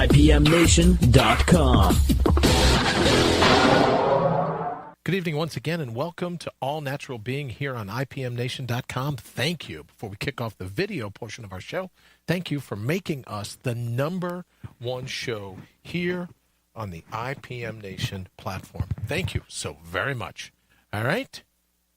IPMNation.com. Good evening once again, and welcome to All Natural Being here on IPMNation.com. Thank you. Before we kick off the video portion of our show, thank you for making us the #1 show here on the IPM Nation platform. Thank you so very much. All right,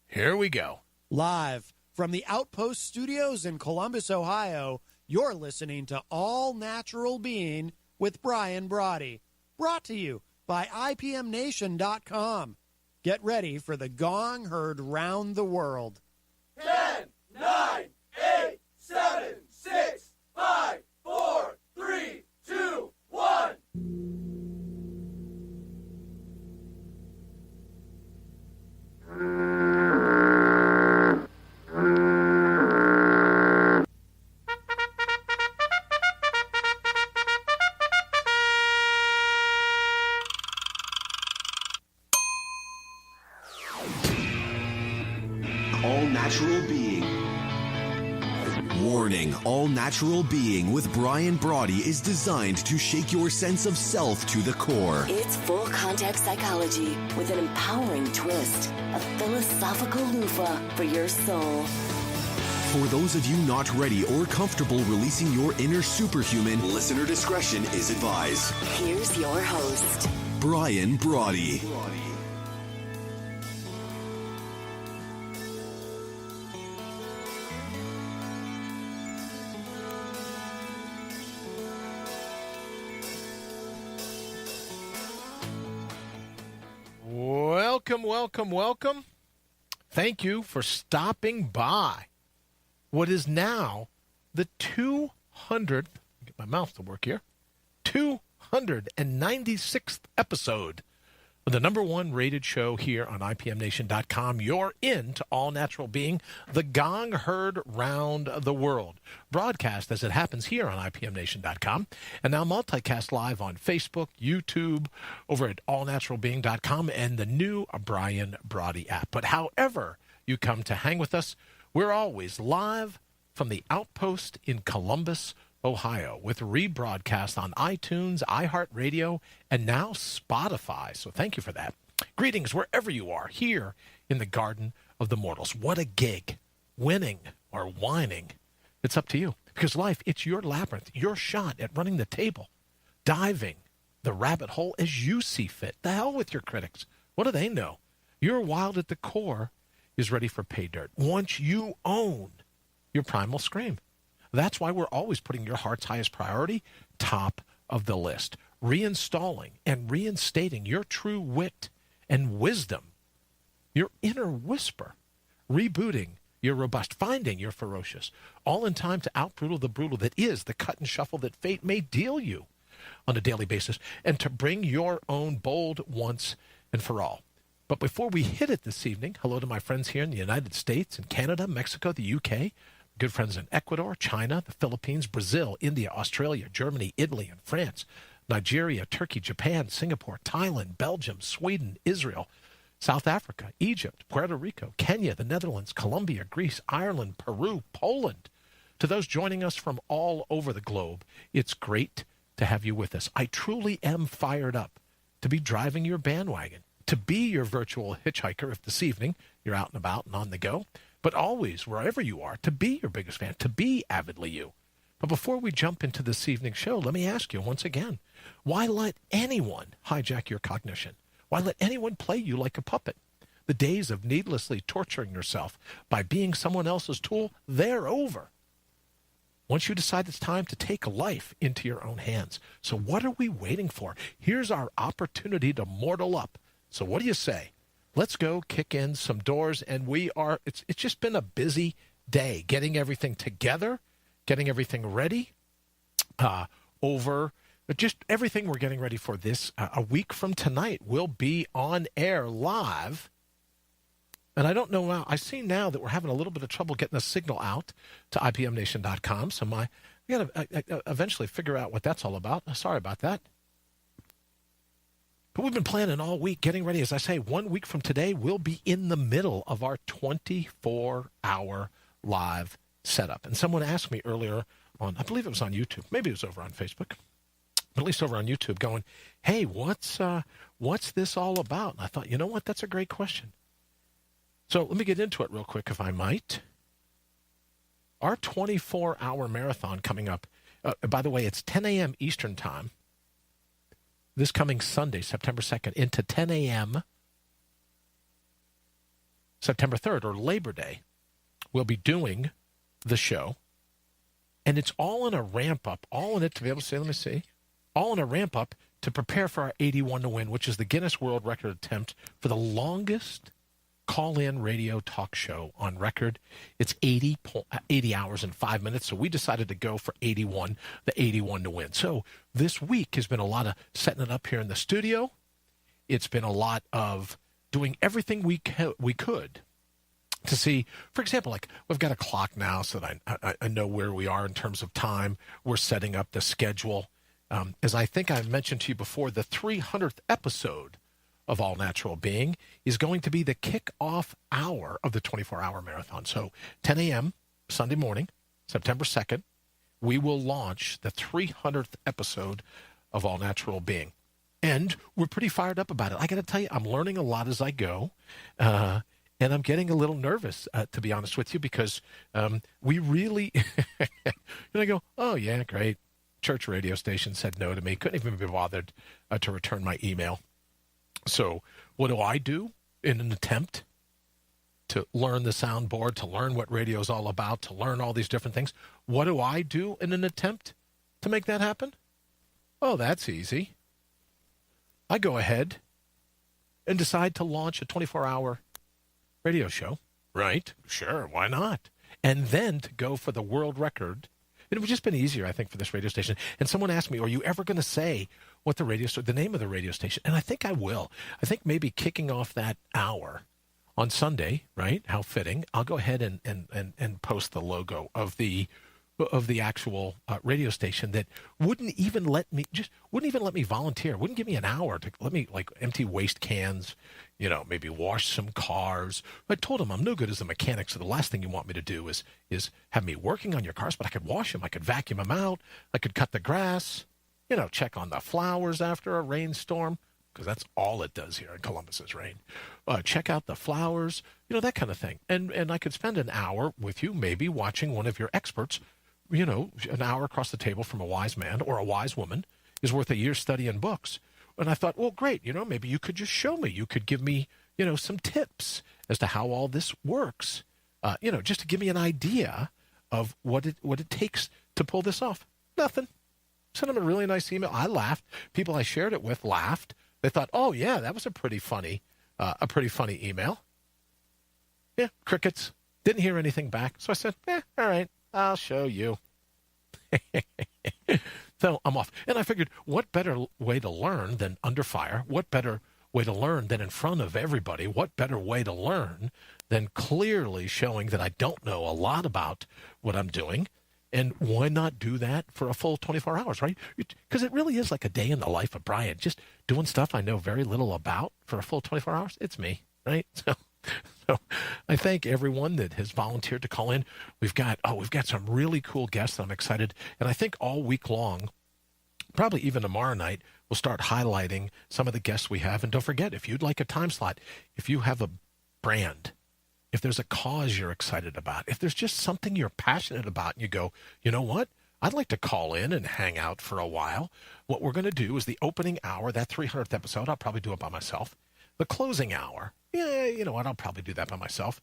here we go. Live from the Outpost Studios in Columbus, Ohio, you're listening to All Natural Being with Brian Brawdy. Brought to you by IPMNation.com. Get ready for the gong heard round the world. 10, 9, 8, 7, 6, 5, 4, 3, 2, 1. All Natural Being. Warning, All Natural Being with Brian Brawdy is designed to shake your sense of self to the core. It's full context psychology with an empowering twist, a philosophical loofah for your soul. For those of you not ready or comfortable releasing your inner superhuman, listener discretion is advised. Here's your host, Brian Brawdy. Welcome. Thank you for stopping by what is now the 200th, get my mouth to work here, 296th episode of the #1 rated show here on IPMNation.com. You're into All Natural Being, the gong heard round the world. Broadcast as it happens here on IPMNation.com, and now multicast live on Facebook, YouTube, over at allnaturalbeing.com, and the new Brian Brawdy app. But however you come to hang with us, we're always live from the Outpost in Columbus, Ohio, with rebroadcast on iTunes, iHeartRadio, and now Spotify. So thank you for that. Greetings wherever you are here in the Garden of the Mortals. What a gig. Winning or whining, it's up to you. Because life, it's your labyrinth, your shot at running the table, diving the rabbit hole as you see fit. The hell with your critics. What do they know? Your wild at the core is ready for pay dirt once you own your primal scream. That's why we're always putting your heart's highest priority top of the list, reinstalling and reinstating your true wit and wisdom, your inner whisper, rebooting your robust, finding your ferocious, all in time to out-brutal the brutal that is the cut and shuffle that fate may deal you on a daily basis, and to bring your own bold once and for all. But before we hit it this evening, hello to my friends here in the United States and Canada, Mexico, the UK, good friends in Ecuador, China, the Philippines, Brazil, India, Australia, Germany, Italy, and France, Nigeria, Turkey, Japan, Singapore, Thailand, Belgium, Sweden, Israel, South Africa, Egypt, Puerto Rico, Kenya, the Netherlands, Colombia, Greece, Ireland, Peru, Poland. To those joining us from all over the globe, it's great to have you with us. I truly am fired up to be driving your bandwagon, to be your virtual hitchhiker if this evening you're out and about and on the go. But always, wherever you are, to be your biggest fan, to be avidly you. But before we jump into this evening's show, let me ask you once again, why let anyone hijack your cognition? Why let anyone play you like a puppet? The days of needlessly torturing yourself by being someone else's tool, they're over. Once you decide it's time to take life into your own hands. So what are we waiting for? Here's our opportunity to mortal up. So what do you say? Let's go kick in some doors, and it's just been a busy day getting everything together, getting everything ready over just everything we're getting ready for this. A week from tonight, we'll be on air live. And I don't know now, I see now that we're having a little bit of trouble getting the signal out to IPMNation.com. So we got to eventually figure out what that's all about. Sorry about that. But we've been planning all week, getting ready. As I say, 1 week from today, we'll be in the middle of our 24-hour live setup. And someone asked me earlier on, I believe it was on YouTube, maybe it was over on Facebook, at least over on YouTube, going, hey, what's this all about? And I thought, you know what? That's a great question. So let me get into it real quick, if I might. Our 24-hour marathon coming up. By the way, it's 10 a.m. Eastern Time. This coming Sunday, September 2nd, into 10 a.m. September 3rd, or Labor Day. We'll be doing the show. And it's all in a ramp-up, all in it to be able to say, let me see, all in a ramp-up to prepare for our 81 to win, which is the Guinness World Record attempt for the longest call-in radio talk show on record. It's 80 hours and 5 minutes, so we decided to go for 81, the 81 to win. So this week has been a lot of setting it up here in the studio. It's been a lot of doing everything we could to see, for example, like we've got a clock now so that I know where we are in terms of time. We're setting up the schedule. As I think I mentioned to you before, the 300th episode of All Natural Being is going to be the kickoff hour of the 24-hour marathon. So 10 a.m. Sunday morning, September 2nd, we will launch the 300th episode of All Natural Being. And we're pretty fired up about it. I got to tell you, I'm learning a lot as I go. And I'm getting a little nervous, to be honest with you, because we really, and I go, oh, yeah, great. Church radio station said no to me. Couldn't even be bothered to return my email. So what do I do in an attempt to learn the soundboard, to learn what radio is all about, to learn all these different things? What do I do in an attempt to make that happen? Oh, that's easy. I go ahead and decide to launch a 24-hour radio show, right? Sure, why not? And then to go for the world record. It would just been easier, I think, for this radio station. And someone asked me, are you ever going to say what the name of the radio station? And I think I will. I think maybe kicking off that hour on Sunday, right? How fitting. I'll go ahead and post the logo of the actual radio station that wouldn't even let me volunteer, wouldn't give me an hour to let me like empty waste cans, maybe wash some cars. I told him I'm no good as a mechanic, so the last thing you want me to do is have me working on your cars, but I could wash them, I could vacuum them out, I could cut the grass, check on the flowers after a rainstorm, because that's all it does here in Columbus is rain. Check out the flowers, that kind of thing. And I could spend an hour with you, maybe watching one of your experts. An hour across the table from a wise man or a wise woman is worth a year's study in books. And I thought, well, great, maybe you could just show me. You could give me, some tips as to how all this works, just to give me an idea of what it takes to pull this off. Nothing. Sent him a really nice email. I laughed. People I shared it with laughed. They thought, oh, yeah, that was a pretty funny email. Yeah, crickets. Didn't hear anything back. So I said, all right. I'll show you. So I'm off. And I figured, what better way to learn than under fire? What better way to learn than in front of everybody? What better way to learn than clearly showing that I don't know a lot about what I'm doing? And why not do that for a full 24 hours, right? Because it really is like a day in the life of Brian. Just doing stuff I know very little about for a full 24 hours. It's me, right? So I thank everyone that has volunteered to call in. We've got some really cool guests that I'm excited. And I think all week long, probably even tomorrow night, we'll start highlighting some of the guests we have. And don't forget, if you'd like a time slot, if you have a brand, if there's a cause you're excited about, if there's just something you're passionate about and you go, you know what? I'd like to call in and hang out for a while. What we're going to do is the opening hour, that 300th episode, I'll probably do it by myself. The closing hour, yeah, you know what, I'll probably do that by myself.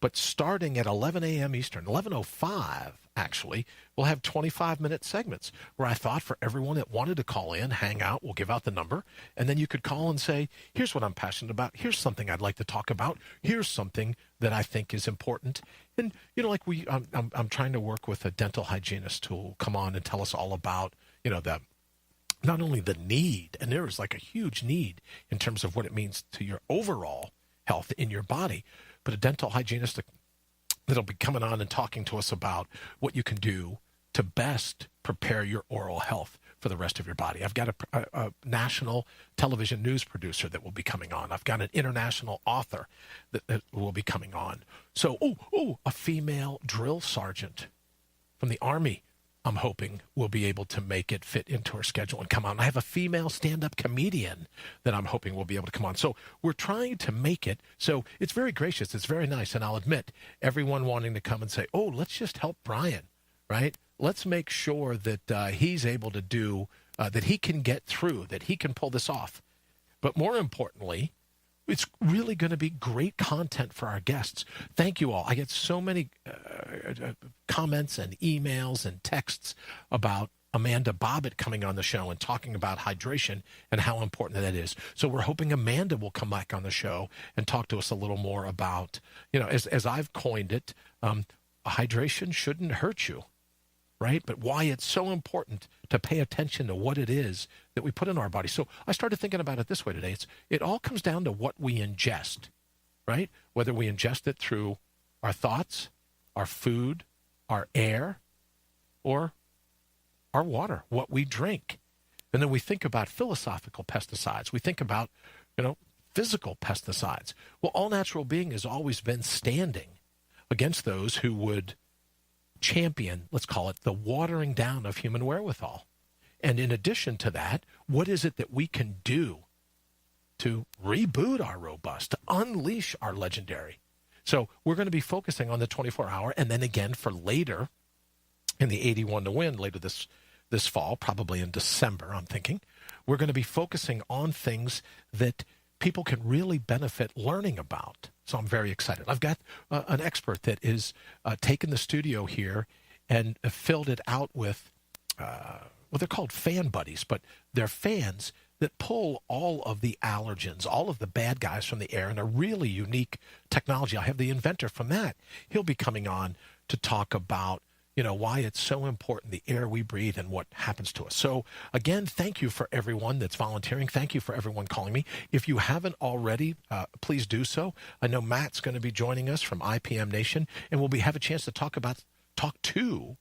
But starting at 11 a.m. Eastern, 11:05 actually, we'll have 25-minute segments where I thought for everyone that wanted to call in, hang out, we'll give out the number, and then you could call and say, here's what I'm passionate about, here's something I'd like to talk about, here's something that I think is important. And, like I'm trying to work with a dental hygienist who will come on and tell us all about, not only the need, and there is like a huge need in terms of what it means to your overall health in your body, but a dental hygienist that'll be coming on and talking to us about what you can do to best prepare your oral health for the rest of your body. I've got a national television news producer that will be coming on. I've got an international author that will be coming on. So, a female drill sergeant from the Army I'm hoping will be able to make it fit into our schedule and come on. I have a female stand-up comedian that I'm hoping will be able to come on. So we're trying to make it so it's very gracious. It's very nice. And I'll admit, everyone wanting to come and say, oh, let's just help Brian, right? Let's make sure that he's able to do, that he can get through, that he can pull this off. But more importantly, it's really going to be great content for our guests. Thank you all. I get so many comments and emails and texts about Amanda Bobbitt coming on the show and talking about hydration and how important that is. So we're hoping Amanda will come back on the show and talk to us a little more about, as I've coined it, hydration shouldn't hurt you, right? But why it's so important to pay attention to what it is that we put in our body. So I started thinking about it this way today. It all comes down to what we ingest, right? Whether we ingest it through our thoughts, our food, our air, or our water, what we drink. And then we think about philosophical pesticides. We think about, physical pesticides. Well, All Natural Being has always been standing against those who would champion, let's call it, the watering down of human wherewithal. And in addition to that, what is it that we can do to reboot our robust, to unleash our legendary? So we're going to be focusing on the 24-hour, and then again for later in the 81 to win later this fall, probably in December, I'm thinking, we're going to be focusing on things that people can really benefit learning about. So I'm very excited. I've got an expert that is taken the studio here and filled it out with, they're called fan buddies, but they're fans that pull all of the allergens, all of the bad guys from the air in a really unique technology. I have the inventor from that. He'll be coming on to talk about why it's so important, the air we breathe and what happens to us. So again, thank you for everyone that's volunteering. Thank you for everyone calling me. If you haven't already, please do so. I know Matt's going to be joining us from IPM Nation, and we'll have a chance to talk to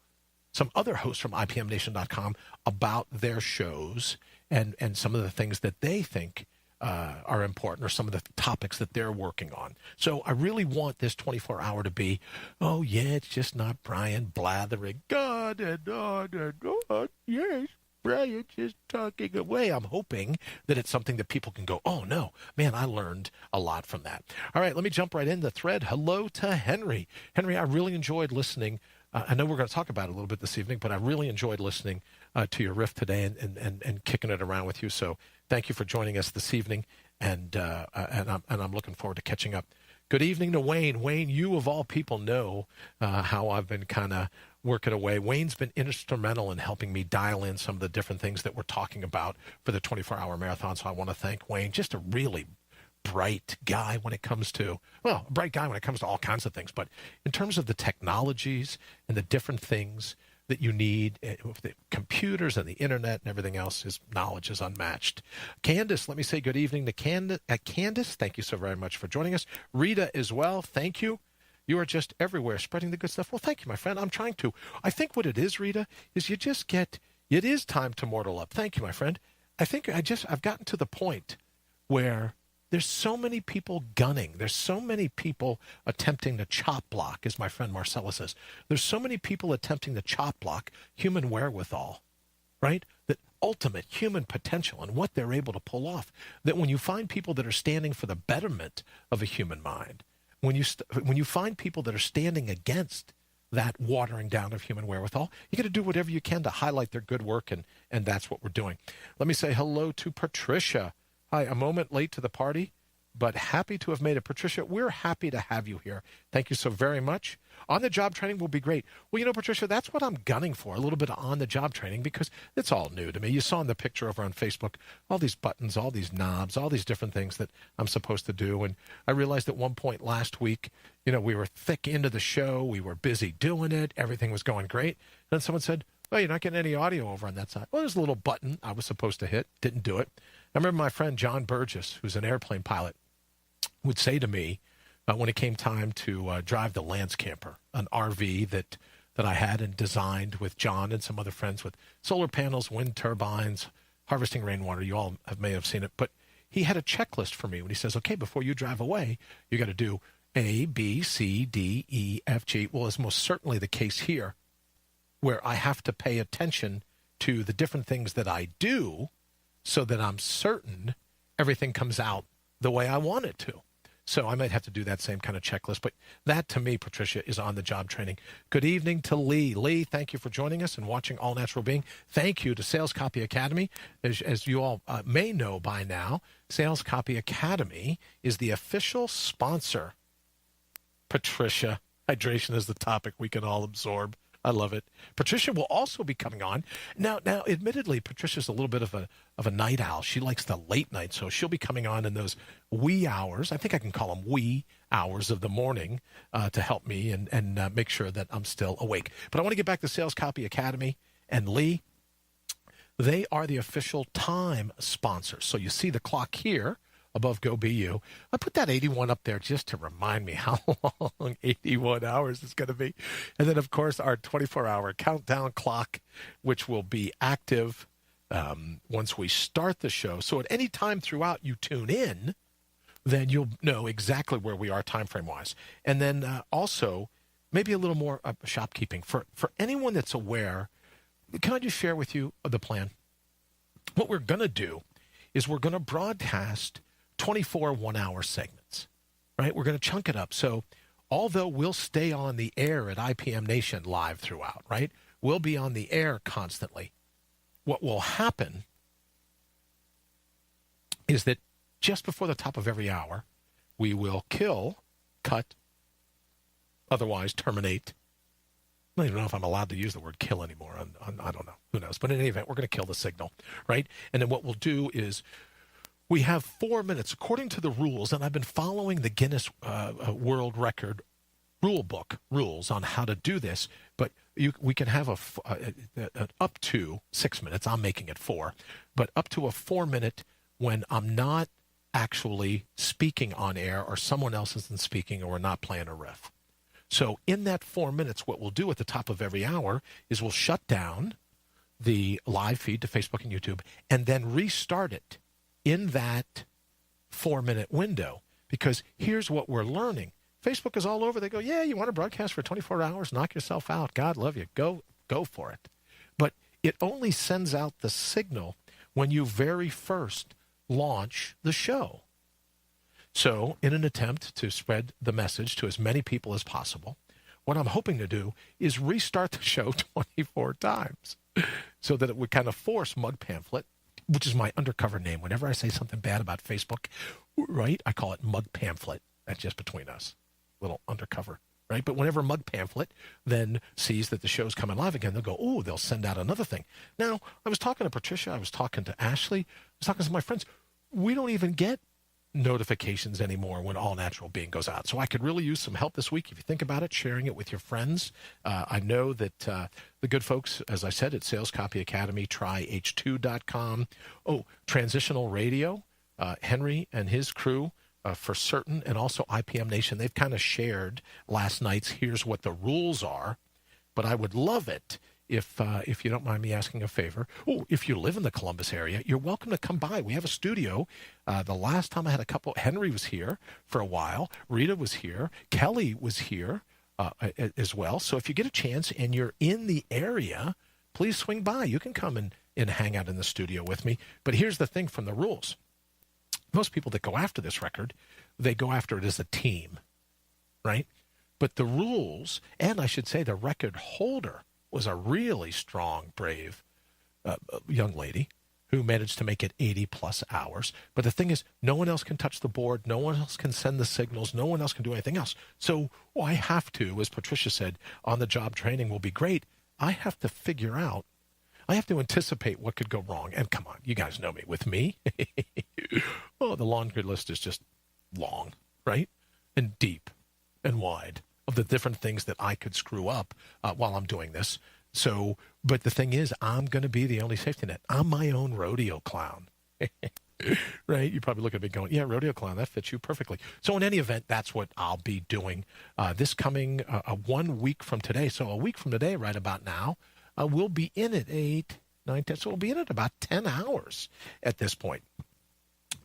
some other hosts from IPMNation.com about their shows and some of the things that they think are important, or some of the topics that they're working on. So I really want this 24-hour to be, it's just not Brian blathering, God and God and God, yes, Brian's just talking away. I'm hoping that it's something that people can go, oh, no, man, I learned a lot from that. All right, let me jump right in the thread. Hello to Henry. Henry, I really enjoyed listening. I know we're going to talk about it a little bit this evening, but I really enjoyed listening to your riff today and kicking it around with you. So thank you for joining us this evening, and I'm looking forward to catching up. Good evening to Wayne. Wayne, you of all people know how I've been kind of working away. Wayne's been instrumental in helping me dial in some of the different things that we're talking about for the 24-hour marathon. So I want to thank Wayne. Just a really bright guy when it comes to, a bright guy when it comes to all kinds of things. But in terms of the technologies and the different things that you need, with the computers and the internet and everything else, his knowledge is unmatched. Candace, let me say good evening to Candace. Thank you so very much for joining us. Rita as well, thank you. You are just everywhere spreading the good stuff. Well, thank you, my friend. I'm trying to. I think what it is, Rita, is it is time to mortal up. Thank you, my friend. I think I've gotten to the point where there's so many people gunning. There's so many people attempting to chop block, as my friend Marcella says. There's so many people attempting to chop block human wherewithal, right? That ultimate human potential and what they're able to pull off. That when you find people that are standing for the betterment of a human mind, when you find people that are standing against that watering down of human wherewithal, you got to do whatever you can to highlight their good work, and that's what we're doing. Let me say hello to Patricia. Hi, a moment late to the party, but happy to have made it. Patricia, we're happy to have you here. Thank you so very much. On-the-job training will be great. Well, Patricia, that's what I'm gunning for, a little bit of on-the-job training, because it's all new to me. You saw in the picture over on Facebook, all these buttons, all these knobs, all these different things that I'm supposed to do. And I realized at one point last week, we were thick into the show. We were busy doing it. Everything was going great. Then someone said, well, you're not getting any audio over on that side. Well, there's a little button I was supposed to hit. Didn't do it. I remember my friend John Burgess, who's an airplane pilot, would say to me when it came time to drive the Lance Camper, an RV that I had and designed with John and some other friends, with solar panels, wind turbines, harvesting rainwater. You all may have seen it. But he had a checklist for me when he says, okay, before you drive away, you got to do A, B, C, D, E, F, G. Well, it's most certainly the case here. where I have to pay attention to the different things that I do so that I'm certain everything comes out the way I want it to. So I might have to do that same kind of checklist. But that, to me, Patricia, is on-the-job training. Good evening to Lee. Lee, thank you for joining us and watching All Natural Being. Thank you to Sales Copy Academy. As you all may know by now, Sales Copy Academy is the official sponsor. Patricia, hydration is the topic we can all absorb. I love it. Patricia will also be coming on. Now, admittedly, Patricia's a little bit of a night owl. She likes the late night, so she'll be coming on in those wee hours. I think I can call them wee hours of the morning to help me and make sure that I'm still awake. But I want to get back to Sales Copy Academy and Lee. They are the official time sponsors. So you see the clock here above Go Be You. I put that 81 up there just to remind me how long 81 hours is going to be. And then, of course, our 24-hour countdown clock, which will be active once we start the show. So at any time throughout you tune in, then you'll know exactly where we are time frame-wise. And then also, maybe a little more shopkeeping. For anyone that's aware, can I just share with you the plan? What we're going to do is we're going to broadcast 24 one-hour segments, right? We're going to chunk it up. So although we'll stay on the air at IPM Nation live throughout, right? We'll be on the air constantly. What will happen is that just before the top of every hour, we will kill, cut, otherwise terminate. I don't even know if I'm allowed to use the word kill anymore. I don't know. Who knows? But in any event, we're going to kill the signal, right? And then what we'll do is we have 4 minutes, according to the rules, and I've been following the Guinness World Record rule book rules on how to do this, but we can have up to 6 minutes. I'm making it 4, but up to a 4 minute when I'm not actually speaking on air or someone else isn't speaking or we're not playing a riff. So in that 4 minutes, what we'll do at the top of every hour is we'll shut down the live feed to Facebook and YouTube and then restart it in that 4 minute window. Because here's what we're learning. Facebook is all over. They go, yeah, you want to broadcast for 24 hours? Knock yourself out. God love you. Go for it. But it only sends out the signal when you very first launch the show. So in an attempt to spread the message to as many people as possible, what I'm hoping to do is restart the show 24 times so that it would kind of force Mug Pamphlet, which is my undercover name. Whenever I say something bad about Facebook, right, I call it Mug Pamphlet. That's just between us, little undercover, right? But whenever Mug Pamphlet then sees that the show's coming live again, they'll go, oh, they'll send out another thing. Now, I was talking to Patricia. I was talking to Ashley. I was talking to my friends. We don't even get notifications anymore when All Natural Being goes out. So I could really use some help this week. If you think about it, sharing it with your friends. I know that the good folks, as I said, at Sales Copy Academy, tryh2.com. Oh, Transitional Radio, Henry and his crew for certain, and also IPM Nation. They've kind of shared last night's here's what the rules are. But I would love it if you don't mind me asking a favor. Oh, if you live in the Columbus area, you're welcome to come by. We have a studio. The last time I had a couple, Henry was here for a while. Rita was here. Kelly was here as well. So if you get a chance and you're in the area, please swing by. You can come and hang out in the studio with me. But here's the thing from the rules. Most people that go after this record, they go after it as a team, right? But the rules, and I should say the record holder, was a really strong, brave young lady who managed to make it 80-plus hours. But the thing is, no one else can touch the board. No one else can send the signals. No one else can do anything else. So I have to, as Patricia said, on-the-job training will be great. I have to figure out, I have to anticipate what could go wrong. And come on, you guys know me. With me, oh, the laundry list is just long, right? And deep and wide of the different things that I could screw up while I'm doing this. So, but the thing is, I'm going to be the only safety net. I'm my own rodeo clown, right? You probably look at me going, yeah, rodeo clown, that fits you perfectly. So in any event, that's what I'll be doing this coming 1 week from today. So a week from today, right about now, we'll be in at 8, 9, 10. So we'll be in at about 10 hours at this point.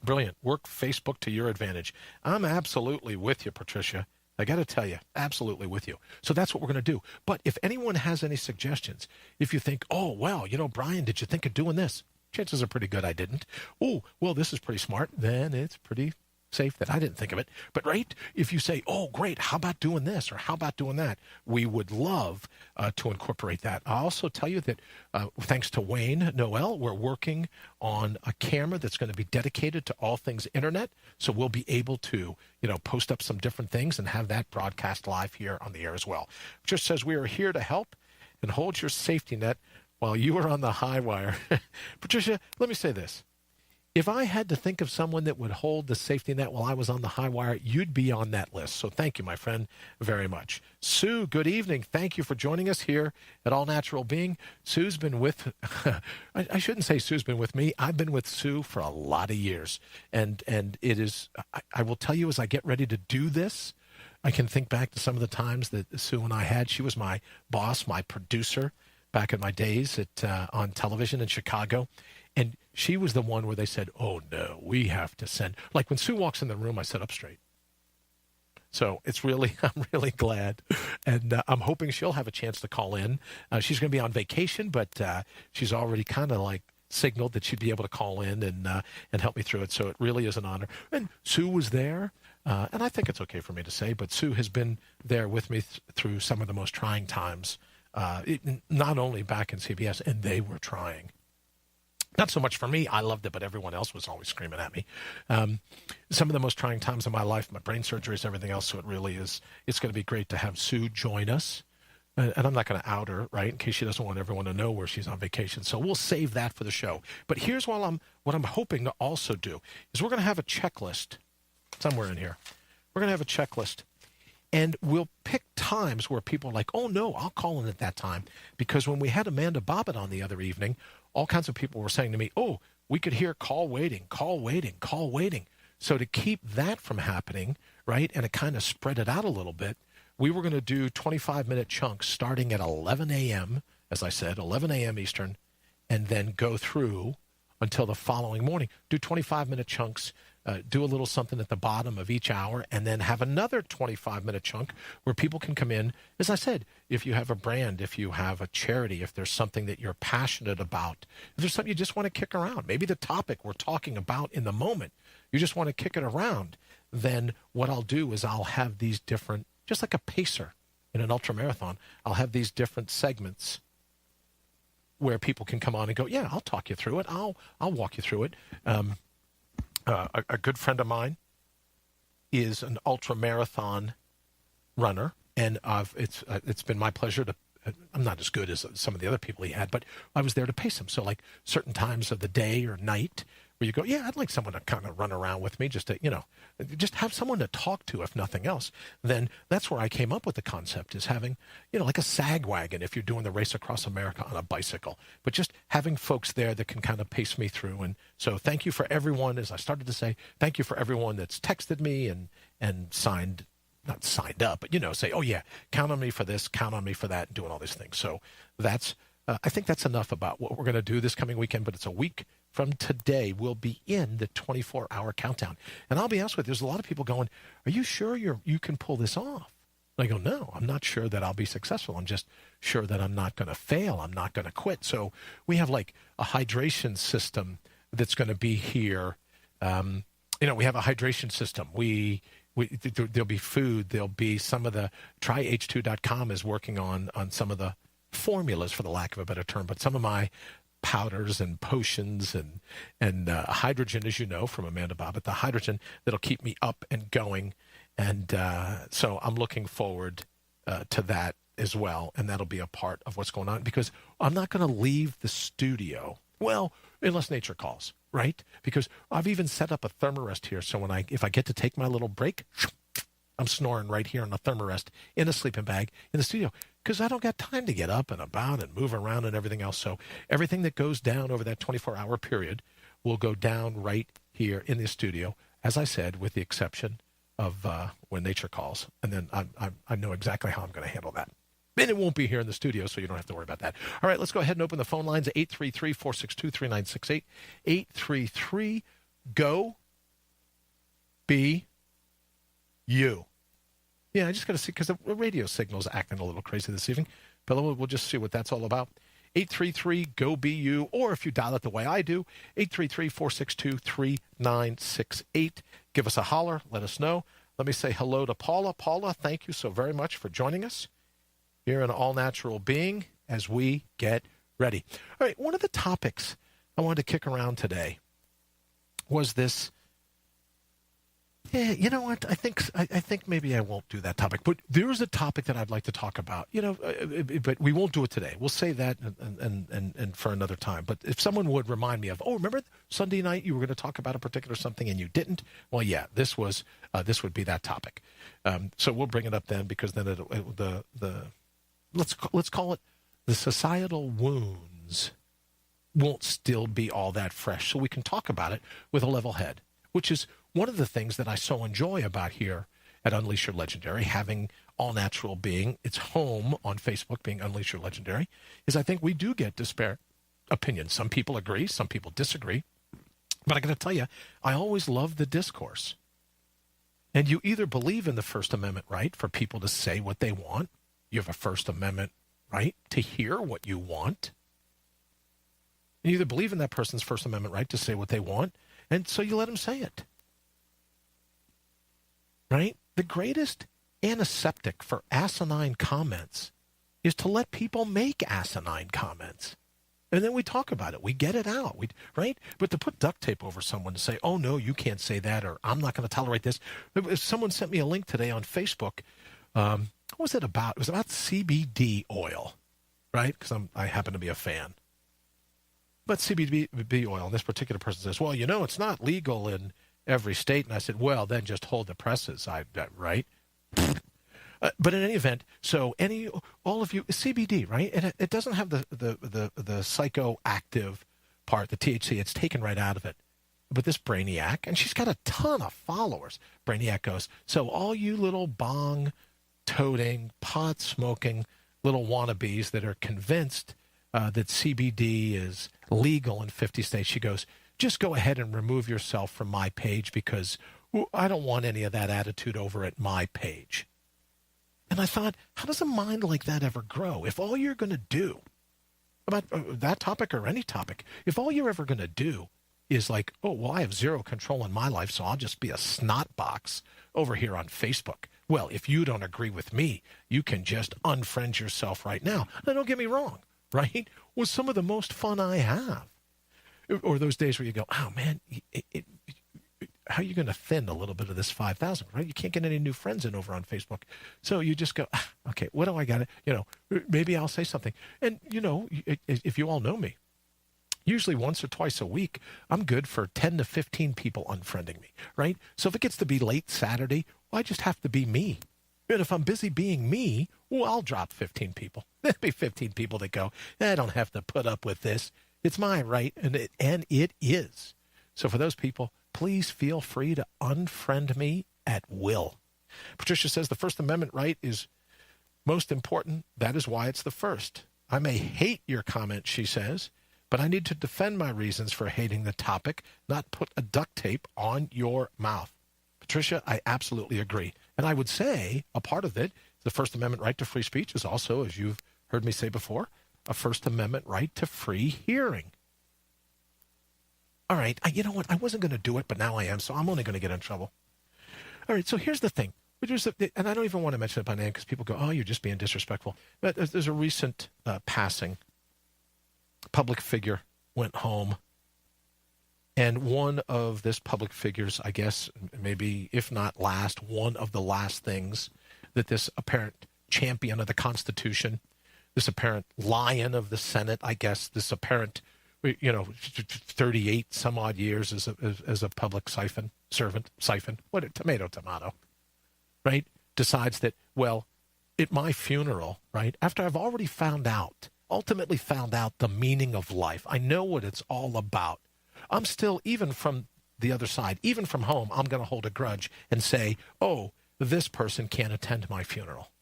Brilliant. Work Facebook to your advantage. I'm absolutely with you, Patricia. I got to tell you, absolutely with you. So that's what we're going to do. But if anyone has any suggestions, if you think, oh, well, Brian, did you think of doing this? Chances are pretty good I didn't. Oh, well, this is pretty smart. Then it's pretty safe that I didn't think of it. But right, if you say, oh, great, how about doing this or how about doing that? We would love to incorporate that. I'll also tell you that thanks to Wayne Noel, we're working on a camera that's going to be dedicated to all things internet. So we'll be able to, post up some different things and have that broadcast live here on the air as well. It just says we are here to help and hold your safety net while you are on the high wire. Patricia, let me say this. If I had to think of someone that would hold the safety net while I was on the high wire, you'd be on that list. So thank you, my friend, very much. Sue, good evening. Thank you for joining us here at All Natural Being. Sue's been with, I shouldn't say Sue's been with me. I've been with Sue for a lot of years. And it is, I will tell you as I get ready to do this, I can think back to some of the times that Sue and I had. She was my boss, my producer back in my days on television in Chicago. And she was the one where they said, oh, no, we have to send. Like when Sue walks in the room, I sit up straight. So I'm really glad. And I'm hoping she'll have a chance to call in. She's going to be on vacation, but she's already kind of like signaled that she'd be able to call in and help me through it. So it really is an honor. And Sue was there. And I think it's okay for me to say, but Sue has been there with me through some of the most trying times, not only back in CBS, and they were trying. Not so much for me. I loved it, but everyone else was always screaming at me. Some of the most trying times of my life, my brain surgeries, everything else. So it really is. It's going to be great to have Sue join us. And I'm not going to out her, right, in case she doesn't want everyone to know where she's on vacation. So we'll save that for the show. But here's what I'm hoping to also do is we're going to have a checklist somewhere in here. We're going to have a checklist. And we'll pick times where people are like, oh, no, I'll call in at that time. Because when we had Amanda Bobbitt on the other evening, all kinds of people were saying to me, oh, we could hear call waiting, call waiting, call waiting. So to keep that from happening, right, and to kind of spread it out a little bit, we were going to do 25-minute chunks starting at 11 a.m., as I said, 11 a.m. Eastern, and then go through until the following morning. Do 25-minute chunks, do a little something at the bottom of each hour, and then have another 25-minute chunk where people can come in. As I said, if you have a brand, if you have a charity, if there's something that you're passionate about, if there's something you just want to kick around, maybe the topic we're talking about in the moment, you just want to kick it around, then what I'll do is I'll have these different, just like a pacer in an ultramarathon, I'll have these different segments where people can come on and go, yeah, I'll talk you through it. I'll walk you through it. A good friend of mine is an ultra-marathon runner, and it's been my pleasure to I'm not as good as some of the other people he had, but I was there to pace him. So like certain times of the day or night where you go, yeah, I'd like someone to kind of run around with me just to, just have someone to talk to, if nothing else. Then that's where I came up with the concept is having, like a sag wagon if you're doing the race across America on a bicycle, but just having folks there that can kind of pace me through. And so thank you for everyone, as I started to say, thank you for everyone that's texted me and not signed up, but, say, oh, yeah, count on me for this, count on me for that, and doing all these things. So that's, I think that's enough about what we're going to do this coming weekend, but it's a week from today. We'll be in the 24-hour countdown. And I'll be honest with you, there's a lot of people going, are you sure you can pull this off? And I go, no, I'm not sure that I'll be successful. I'm just sure that I'm not going to fail. I'm not going to quit. So we have like a hydration system that's going to be here. We have a hydration system. There'll be food. There'll be some of the tryh2.com is working on some of the formulas, for the lack of a better term, but some of my powders and potions and hydrogen, as you know, from Amanda Bobbitt, the hydrogen that'll keep me up and going. And so I'm looking forward to that as well. And that'll be a part of what's going on because I'm not going to leave the studio. Well, unless nature calls. Right? Because I've even set up a thermarest here. So if I get to take my little break, I'm snoring right here on the thermarest in a sleeping bag in the studio because I don't got time to get up and about and move around and everything else. So everything that goes down over that 24-hour period will go down right here in the studio, as I said, with the exception of when nature calls. And then I know exactly how I'm going to handle that. And it won't be here in the studio, so you don't have to worry about that. All right, let's go ahead and open the phone lines at 833-462-3968. 833-GO-BE-YOU. Yeah, I just got to see, because the radio signal's acting a little crazy this evening. But we'll just see what that's all about. 833-GO-BU, or if you dial it the way I do, 833-462-3968. Give us a holler. Let us know. Let me say hello to Paula. Paula, thank you so very much for joining us here in All Natural Being as we get ready. All right, one of the topics I wanted to kick around today was this. Yeah, you know what? I think maybe I won't do that topic. But there's a topic that I'd like to talk about. But we won't do it today. We'll save that and for another time. But if someone would remind me of, remember Sunday night you were going to talk about a particular something and you didn't. Well, yeah, this would be that topic. So we'll bring it up then, because then let's call it the societal wounds won't still be all that fresh. So we can talk about it with a level head, which is one of the things that I so enjoy about here at Unleash Your Legendary, having All Natural Being, its home on Facebook being Unleash Your Legendary, is I think we do get disparate opinions. Some people agree, some people disagree. But I got to tell you, I always love the discourse. And you either believe in the First Amendment right for people to say what they want. You have a First Amendment right to hear what you want. You either believe in that person's First Amendment right to say what they want, and so you let them say it. Right? The greatest antiseptic for asinine comments is to let people make asinine comments. And then we talk about it. We get it out. Right? But to put duct tape over someone to say, oh, no, you can't say that, or I'm not going to tolerate this. Someone sent me a link today on Facebook. What was it about? It was about CBD oil, right? Because I happen to be a fan. But CBD oil, and this particular person says, well, it's not legal in every state. And I said, well, then just hold the presses, right? But in any event, so all of you, CBD, right? And it doesn't have the psychoactive part, the THC. It's taken right out of it. But this Brainiac, and she's got a ton of followers. Brainiac goes, so all you little bong-toting, pot-smoking little wannabes that are convinced that CBD is legal in 50 states, she goes, just go ahead and remove yourself from my page, because I don't want any of that attitude over at my page. And I thought, how does a mind like that ever grow? If all you're going to do about that topic or any topic, if all you're ever going to do is like, oh, well, I have zero control in my life, so I'll just be a snot box over here on Facebook. Well, if you don't agree with me, you can just unfriend yourself right now. Now, don't get me wrong, right? Was some of the most fun I have. Or those days where you go, oh, man, how are you going to thin a little bit of this 5,000, right? You can't get any new friends in over on Facebook. So you just go, okay, what do I got to, maybe I'll say something. And, if you all know me, usually once or twice a week, I'm good for 10 to 15 people unfriending me, right? So if it gets to be late Saturday, well, I just have to be me. And if I'm busy being me, well, I'll drop 15 people. There'll be 15 people that go, I don't have to put up with this. It's my right, and it is. So for those people, please feel free to unfriend me at will. Patricia says the First Amendment right is most important. That is why it's the first. I may hate your comment, she says, but I need to defend my reasons for hating the topic, not put a duct tape on your mouth. Patricia, I absolutely agree. And I would say a part of it, the First Amendment right to free speech, is also, as you've heard me say before, a First Amendment right to free hearing. All right, you know what? I wasn't going to do it, but now I am, so I'm only going to get in trouble. All right, so here's the thing. And I don't even want to mention it by name because people go, oh, you're just being disrespectful. But there's a recent passing. Public figure went home. And one of this public figure's, I guess, maybe, if not last, one of the last things that this apparent champion of the Constitution, this apparent lion of the Senate, I guess, this apparent, 38 some odd years as a public servant, tomato, right, decides that, well, at my funeral, right, after I've already ultimately found out the meaning of life, I know what it's all about. I'm still, even from the other side, even from home, I'm going to hold a grudge and say, oh, this person can't attend my funeral.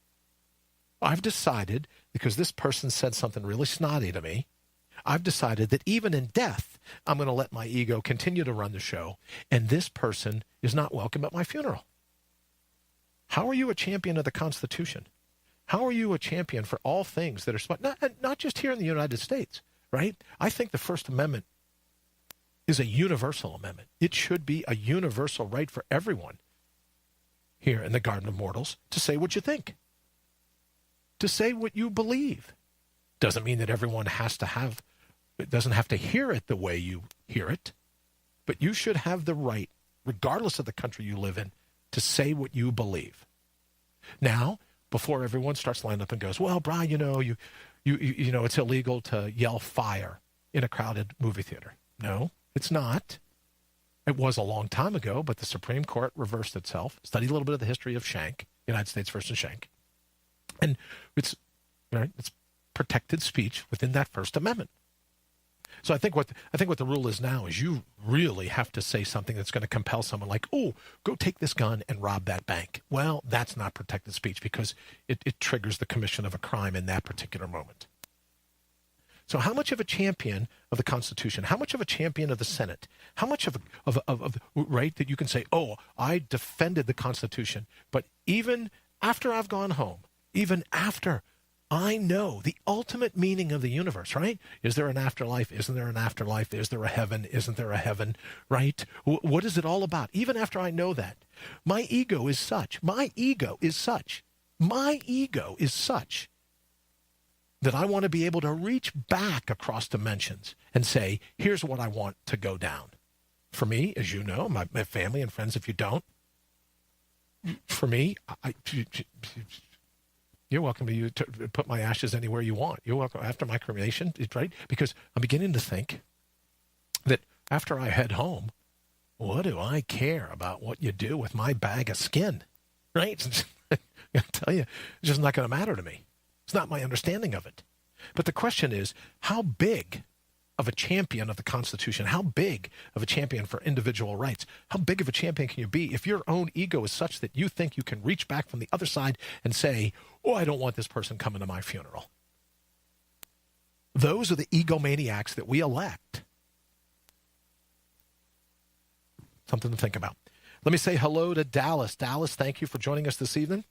I've decided, because this person said something really snotty to me, I've decided that even in death, I'm going to let my ego continue to run the show, and this person is not welcome at my funeral. How are you a champion of the Constitution? How are you a champion for all things that are not just here in the United States, right? I think the First Amendment is a universal amendment. It should be a universal right for everyone here in the Garden of Mortals to say what you think, to say what you believe. Doesn't mean that everyone doesn't have to hear it the way you hear it, but you should have the right, regardless of the country you live in, to say what you believe. Now, before everyone starts lining up and goes, well, Brian, you know, it's illegal to yell fire in a crowded movie theater. No, it's not. It was a long time ago, but the Supreme Court reversed itself, studied a little bit of the history of Shank, United States versus Shank. And it's protected speech within that First Amendment. So I think what the rule is now is you really have to say something that's going to compel someone like, oh, go take this gun and rob that bank. Well, that's not protected speech because it triggers the commission of a crime in that particular moment. So how much of a champion of the Constitution, how much of a champion of the Senate, how much of right that you can say, oh, I defended the Constitution, but even after I've gone home, even after I know the ultimate meaning of the universe, right? Is there an afterlife? Isn't there an afterlife? Is there a heaven? Isn't there a heaven, right? What is it all about? Even after I know that, my ego is such that I want to be able to reach back across dimensions and say, here's what I want to go down. For me, as you know, my family and friends, if you don't, for me, you're welcome to put my ashes anywhere you want. You're welcome after my cremation, right? Because I'm beginning to think that after I head home, what do I care about what you do with my bag of skin, right? I tell you, it's just not going to matter to me. It's not my understanding of it. But the question is, how big of a champion of the Constitution, how big of a champion for individual rights, how big of a champion can you be if your own ego is such that you think you can reach back from the other side and say, oh, I don't want this person coming to my funeral. Those are the egomaniacs that we elect. Something to think about. Let me say hello to Dallas. Dallas, thank you for joining us this evening.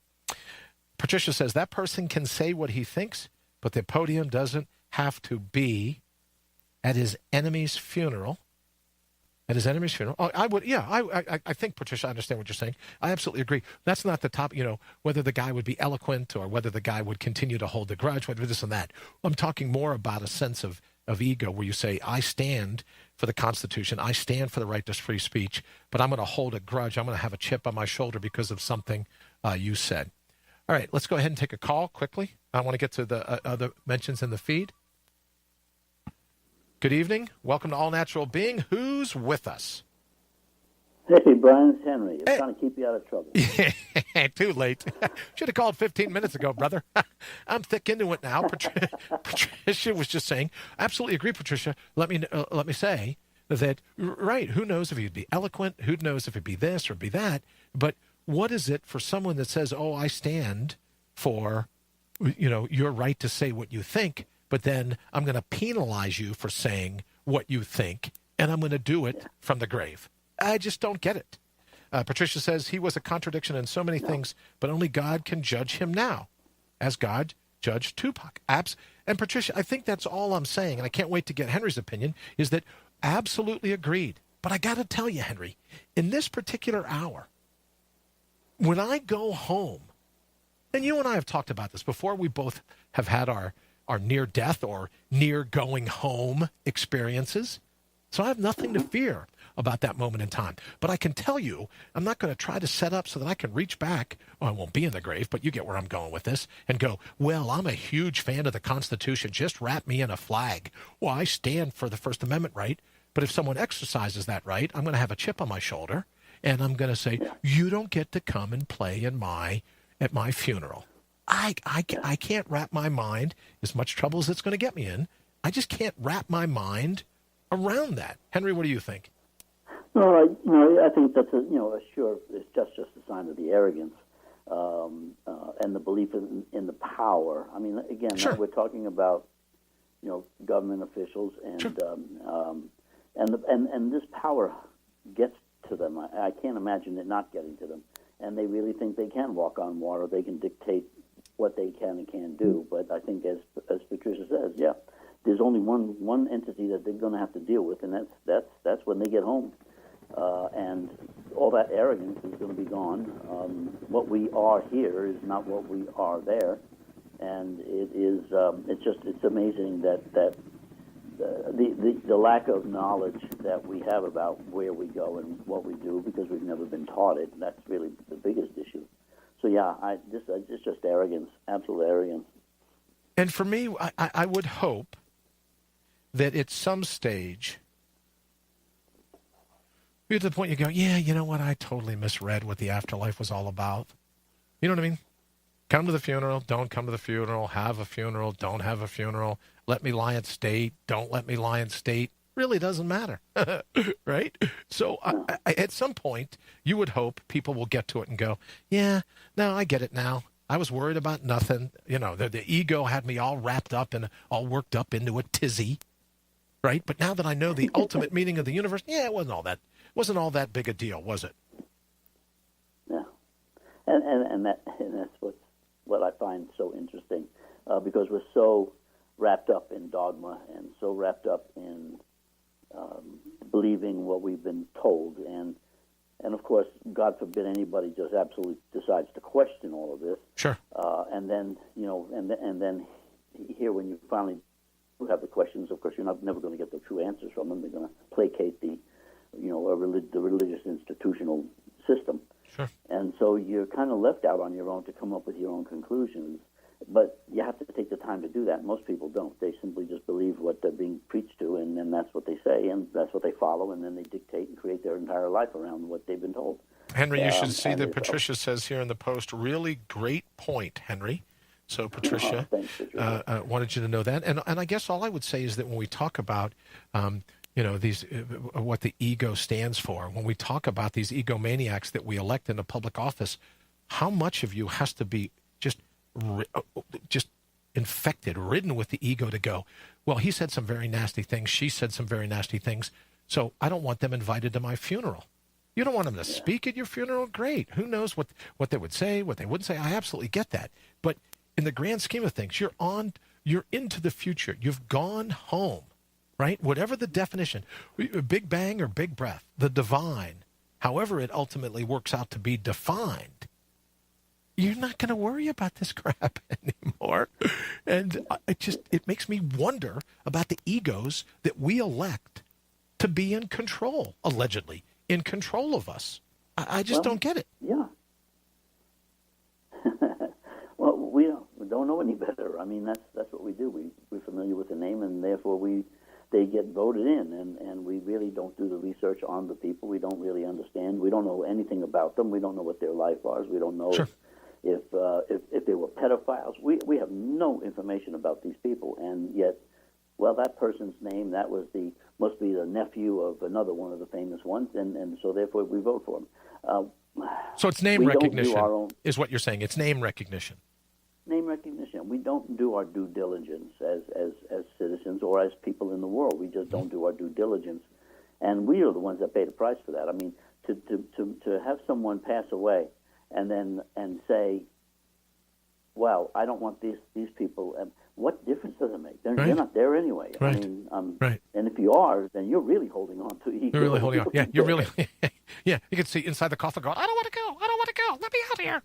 Patricia says, that person can say what he thinks, but the podium doesn't have to be at his enemy's funeral. At his enemy's funeral. Oh, I think, Patricia, I understand what you're saying. I absolutely agree. That's not the top, whether the guy would be eloquent or whether the guy would continue to hold the grudge, whether this and that. I'm talking more about a sense of ego where you say, I stand for the Constitution. I stand for the right to free speech, but I'm going to hold a grudge. I'm going to have a chip on my shoulder because of something you said. All right, let's go ahead and take a call quickly. I want to get to the other mentions in the feed. Good evening. Welcome to All Natural Being. Who's with us? Hey, Brian, it's Henry. I'm trying to keep you out of trouble. Too late. Should have called 15 minutes ago, brother. I'm thick into it now. Patricia was just saying, absolutely agree, Patricia. Let me say that, right, who knows if he'd be eloquent, who knows if it'd be this or be that, but what is it for someone that says, oh, I stand for, your right to say what you think, but then I'm going to penalize you for saying what you think, and I'm going to do it from the grave. I just don't get it. Patricia says he was a contradiction in so many things, but only God can judge him now, as God judged Tupac. And Patricia, I think that's all I'm saying, and I can't wait to get Henry's opinion, is that absolutely agreed. But I got to tell you, Henry, in this particular hour, when I go home, and you and I have talked about this before, we both have had our near-death or near-going-home experiences. So I have nothing to fear about that moment in time. But I can tell you, I'm not going to try to set up so that I can reach back. Oh, I won't be in the grave, but you get where I'm going with this, and go, well, I'm a huge fan of the Constitution. Just wrap me in a flag. Well, I stand for the First Amendment right, but if someone exercises that right, I'm going to have a chip on my shoulder, and I'm going to say, you don't get to come and play at my funeral. I can't wrap my mind, as much trouble as it's going to get me in, I just can't wrap my mind around that. Henry, what do you think? No, I think that's it's just a sign of the arrogance and the belief in the power. I mean, again, sure. We're talking about government officials and sure. and this power gets to them. I can't imagine it not getting to them. and they really think they can walk on water. They can dictate what they can and can't do. But I think, as Patricia says, yeah, there's only one entity that they're going to have to deal with, and that's when they get home. And all that arrogance is going to be gone. What we are here is not what we are there, and it is. It's amazing that the lack of knowledge that we have about where we go and what we do, because we've never been taught it. That's really the biggest issue. So yeah, it's just arrogance, absolute arrogance. And for me, I would hope that at some stage, you're to the point you go, yeah, you know what? I totally misread what the afterlife was all about. You know what I mean? Come to the funeral, don't come to the funeral, have a funeral, don't have a funeral, let me lie in state, don't let me lie in state. Really doesn't matter, right? So at some point, you would hope people will get to it and go, yeah, no, I get it now. I was worried about nothing. You know, the ego had me all wrapped up and all worked up into a tizzy, right? But now that I know the ultimate meaning of the universe, yeah, it wasn't all that big a deal, was it? Yeah, and that's what I find so interesting, because we're so wrapped up in dogma and so wrapped up in believing what we've been told, and of course, God forbid anybody just absolutely decides to question all of this. Sure. And then and then here, when you finally have the questions, of course, you're never going to get the true answers from them. They're going to placate the religious institutional system. Sure. And so you're kind of left out on your own to come up with your own conclusions. But you have to take the time to do that. Most people don't. They simply just believe what they're being preached to, and then that's what they say, and that's what they follow, and then they dictate and create their entire life around what they've been told. Henry, you should see that Patricia says here in the Post, really great point, Henry. So, Patricia, thanks, Patricia. Wanted you to know that. And I guess all I would say is that when we talk about these what the ego stands for, when we talk about these egomaniacs that we elect into public office, how much of you has to be just infected, ridden with the ego to go, well, he said some very nasty things, she said some very nasty things, so I don't want them invited to my funeral. You don't want them to speak at your funeral? Great. Who knows what they would say, what they wouldn't say? I absolutely get that. But in the grand scheme of things, you're into the future. You've gone home, right? Whatever the definition, Big Bang or Big Breath, the divine, however it ultimately works out to be defined, you're not going to worry about this crap anymore. And it makes me wonder about the egos that we elect to be in control, allegedly, in control of us. I just don't get it. Yeah. Well, we don't know any better. I mean, that's what we do. We're familiar with the name, and therefore they get voted in, and we really don't do the research on the people. We don't really understand. We don't know anything about them. We don't know what their life was. We don't know if they were pedophiles. We have no information about these people, and yet, well, that person's name, must be the nephew of another one of the famous ones, and so therefore we vote for him. So it's name recognition, is what you're saying. It's name recognition. Name recognition. We don't do our due diligence as citizens or as people in the world. We just don't do our due diligence, and we are the ones that pay the price for that. I mean, to have someone pass away and say, "Well, I don't want these people." What difference does it make? They're not there anyway. Right. I mean, right. And if you are, then you're really holding on to ego. You're really holding on. Yeah, you're really. Yeah, you can see inside the coffin going, "I don't want to go. I don't want to go. Let me out of here.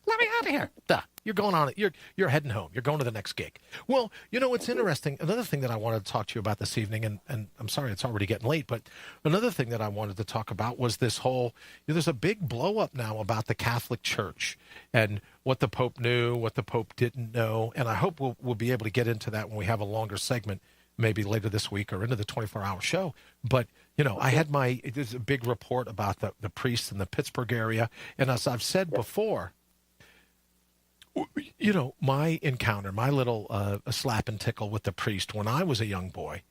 Let me out of here." Duh. You're going on it. You're heading home. You're going to the next gig. Well, it's interesting. Another thing that I wanted to talk to you about this evening, and I'm sorry it's already getting late, but another thing that I wanted to talk about was this whole, there's a big blow up now about the Catholic Church and what the Pope knew, what the Pope didn't know. And I hope we'll be able to get into that when we have a longer segment, maybe later this week or into the 24-hour show. But, I had there's a big report about the priests in the Pittsburgh area. And as I've said before, my encounter, my little slap and tickle with the priest when I was a young boy,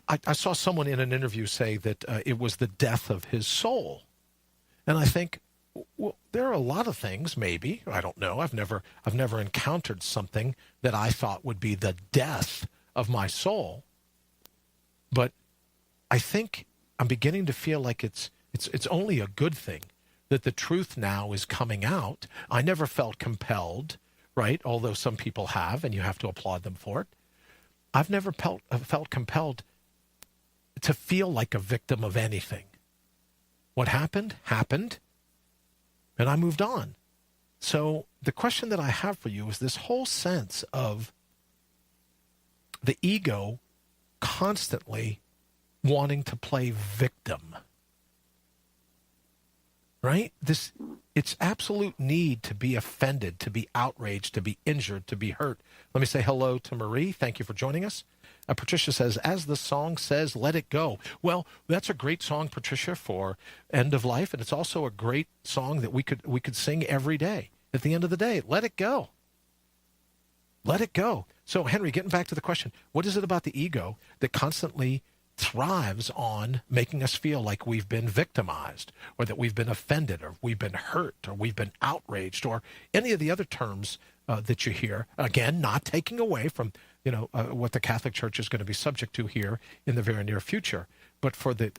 I saw someone in an interview say that it was the death of his soul. And I think, well, there are a lot of things, maybe, I don't know. I've never encountered something that I thought would be the death of my soul. But I think I'm beginning to feel like it's It's only a good thing that the truth now is coming out. I never felt compelled, right? Although some people have, and you have to applaud them for it. I've never felt compelled to feel like a victim of anything. What happened, happened, and I moved on. So the question that I have for you is this whole sense of the ego constantly wanting to play victim. Right? It's absolute need to be offended, to be outraged, to be injured, to be hurt. Let me say hello to Marie. Thank you for joining us. Patricia says, as the song says, let it go. Well, that's a great song, Patricia, for end of life, and it's also a great song that we could sing every day. At the end of the day, let it go. Let it go. So, Henry, getting back to the question, what is it about the ego that constantly thrives on making us feel like we've been victimized, or that we've been offended, or we've been hurt, or we've been outraged, or any of the other terms that you hear? Again, not taking away from what the Catholic Church is going to be subject to here in the very near future, but for the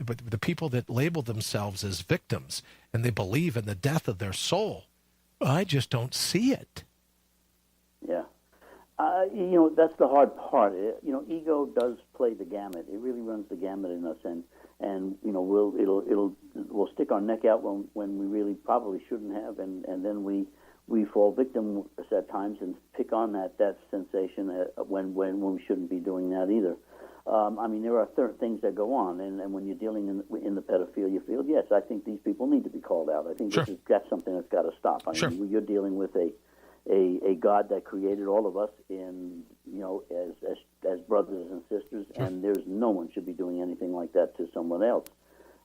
people that label themselves as victims and they believe in the death of their soul, I just don't see it. Yeah. That's the hard part. Ego does play the gamut. It really runs the gamut in us, and we'll stick our neck out when we really probably shouldn't have, and then we fall victim at times and pick on that sensation when we shouldn't be doing that either. There are certain things that go on, and when you're dealing in the pedophilia field, yes, I think these people need to be called out. I think Sure. that's something that's got to stop. Sure. You're dealing with a God that created all of us as brothers and sisters, Sure. and there's no one should be doing anything like that to someone else.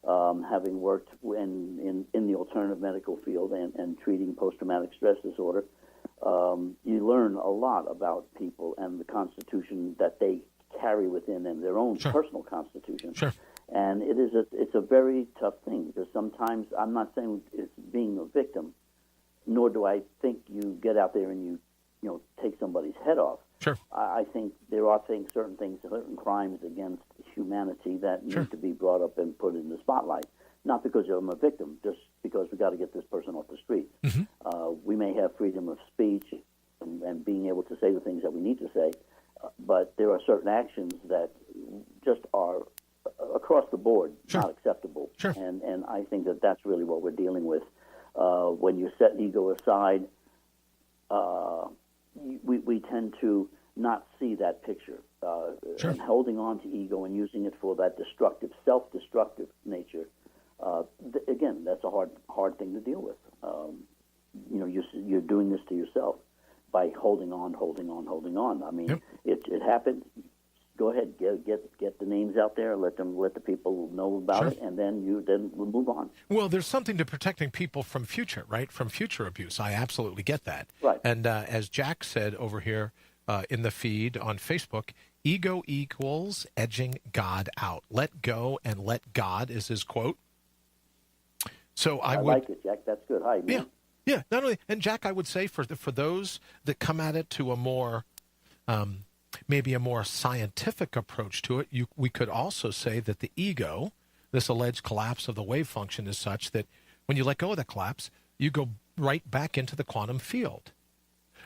Having worked in the alternative medical field and treating post-traumatic stress disorder, you learn a lot about people and the constitution that they carry within them, their own Sure. personal constitution. Sure. And it's a very tough thing, because sometimes, I'm not saying it's being a victim, nor do I think you get out there and you take somebody's head off. Sure. I think there are certain crimes against humanity that Sure. need to be brought up and put in the spotlight. Not because I'm a victim, just because we got to get this person off the street. Mm-hmm. We may have freedom of speech and being able to say the things that we need to say, but there are certain actions that just are across the board Sure. not acceptable. Sure. And I think that's really what we're dealing with. When you set ego aside, we tend to not see that picture. Sure. And holding on to ego and using it for that self-destructive nature, again, that's a hard thing to deal with. You're doing this to yourself by holding on. Yep. It happened. Go ahead, get the names out there. Let the people know about Sure. it, and then we'll move on. Well, there's something to protecting people from future, right? From future abuse. I absolutely get that. Right. And as Jack said over here in the feed on Facebook, ego equals edging God out. Let go and let God is his quote. So I would like it, Jack. That's good. Hi, man. Yeah. Not only, and Jack, I would say for those that come at it to a more maybe a more scientific approach to it, we could also say that the ego, this alleged collapse of the wave function, is such that when you let go of the collapse, you go right back into the quantum field.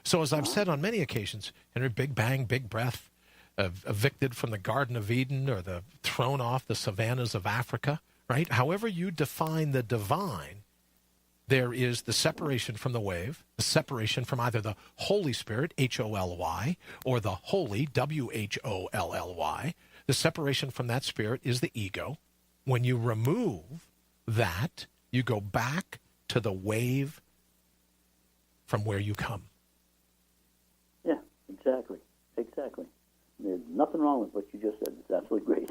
So as I've said on many occasions, Henry, Big Bang, Big Breath, evicted from the Garden of Eden or thrown off the savannas of Africa, right? However you define the divine, there is the separation from the wave, the separation from either the Holy Spirit, H-O-L-Y, or the Holy, W-H-O-L-L-Y. The separation from that spirit is the ego. When you remove that, you go back to the wave from where you come. Yeah, exactly. There's nothing wrong with what you just said. It's absolutely great.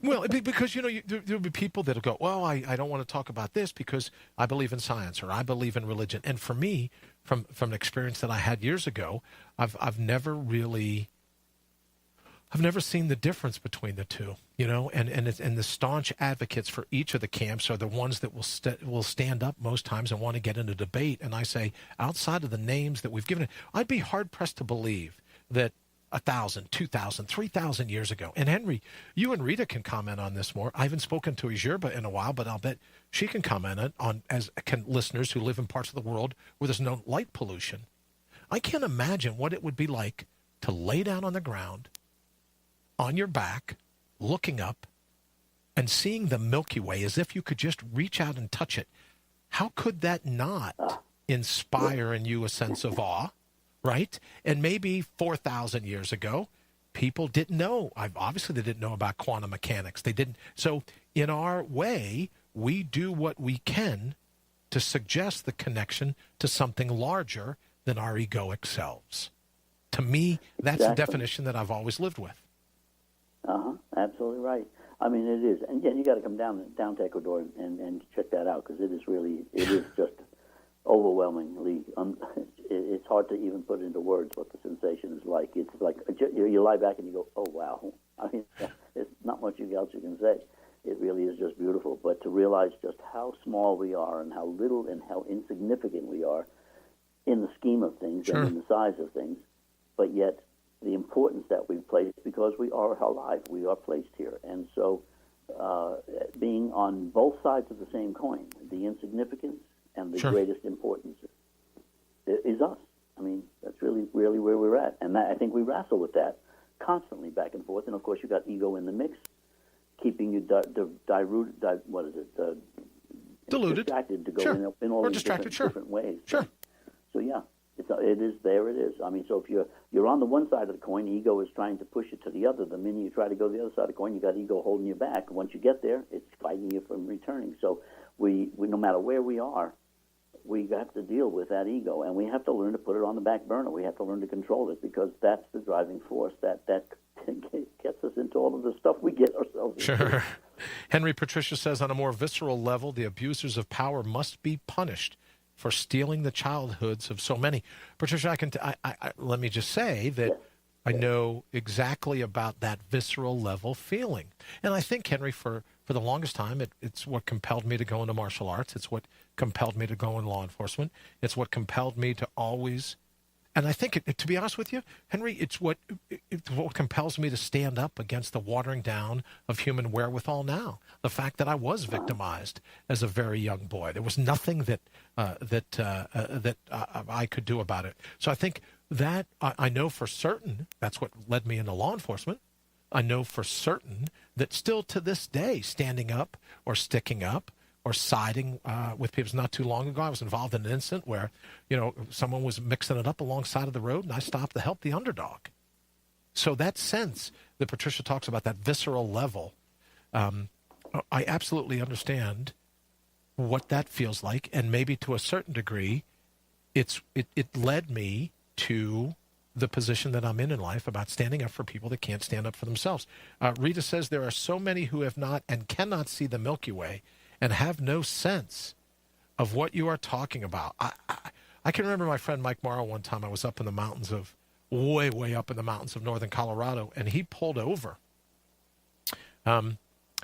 Well, because, there'll be people that'll go, well, I don't want to talk about this because I believe in science or I believe in religion. And for me, from an experience that I had years ago, I've never seen the difference between the two, and the staunch advocates for each of the camps are the ones that will stand up most times and want to get into debate. And I say, outside of the names that we've given it, I'd be hard pressed to believe that 1,000, 2,000, 3,000 years ago. And Henry, you and Rita can comment on this more. I haven't spoken to Yzerba in a while, but I'll bet she can comment on, as can listeners who live in parts of the world where there's no light pollution. I can't imagine what it would be like to lay down on the ground, on your back, looking up, and seeing the Milky Way as if you could just reach out and touch it. How could that not inspire in you a sense of awe, right? And maybe 4,000 years ago, people didn't know. Obviously, they didn't know about quantum mechanics. They didn't. So in our way, we do what we can to suggest the connection to something larger than our egoic selves. To me, that's the definition that I've always lived with. Absolutely right. I mean, it is. And, yeah, you got to come down to Ecuador and check that out, because it is just overwhelmingly, it's hard to even put into words what the sensation is like. It's like you lie back and you go, oh, wow. I mean, there's not much else you can say. It really is just beautiful. But to realize just how small we are and how little and how insignificant we are in the scheme of things and in the size of things, but yet the importance that we place, because we are alive, we are placed here. And so being on both sides of the same coin, the insignificance and the greatest importance is us. I mean, that's really, really where we're at. And I think we wrestle with that constantly back and forth. And, of course, you got ego in the mix, keeping you diluted, distracted to go in all these different ways. Sure. So, yeah. It is there. It is. I mean, so if you're on the one side of the coin, ego is trying to push you to the other. The minute you try to go to the other side of the coin, you got ego holding you back. Once you get there, it's fighting you from returning. So we no matter where we are, we have to deal with that ego, and we have to learn to put it on the back burner. We have to learn to control it, because that's the driving force that gets us into all of the stuff we get ourselves into. Sure. Henry, Patricia says, on a more visceral level, the abusers of power must be punished for stealing the childhoods of so many. Patricia, let me just say that I know exactly about that visceral level feeling. And I think, Henry, for the longest time, it's what compelled me to go into martial arts. It's what compelled me to go in law enforcement. It's what compelled me to always, and I think, to be honest with you, Henry, it's what compels me to stand up against the watering down of human wherewithal now. The fact that I was victimized as a very young boy. There was nothing that I could do about it. So I think that I know for certain that's what led me into law enforcement. I know for certain that still to this day, standing up or sticking up or siding with people. Not too long ago, I was involved in an incident where, someone was mixing it up alongside of the road, and I stopped to help the underdog. So that sense that Patricia talks about, that visceral level, I absolutely understand what that feels like, and maybe to a certain degree, it led me to the position that I'm in life about standing up for people that can't stand up for themselves. Rita says there are so many who have not and cannot see the Milky Way and have no sense of what you are talking about. I can remember my friend Mike Morrow one time. I was up in the mountains of, way, way up in the mountains of northern Colorado, and he pulled over.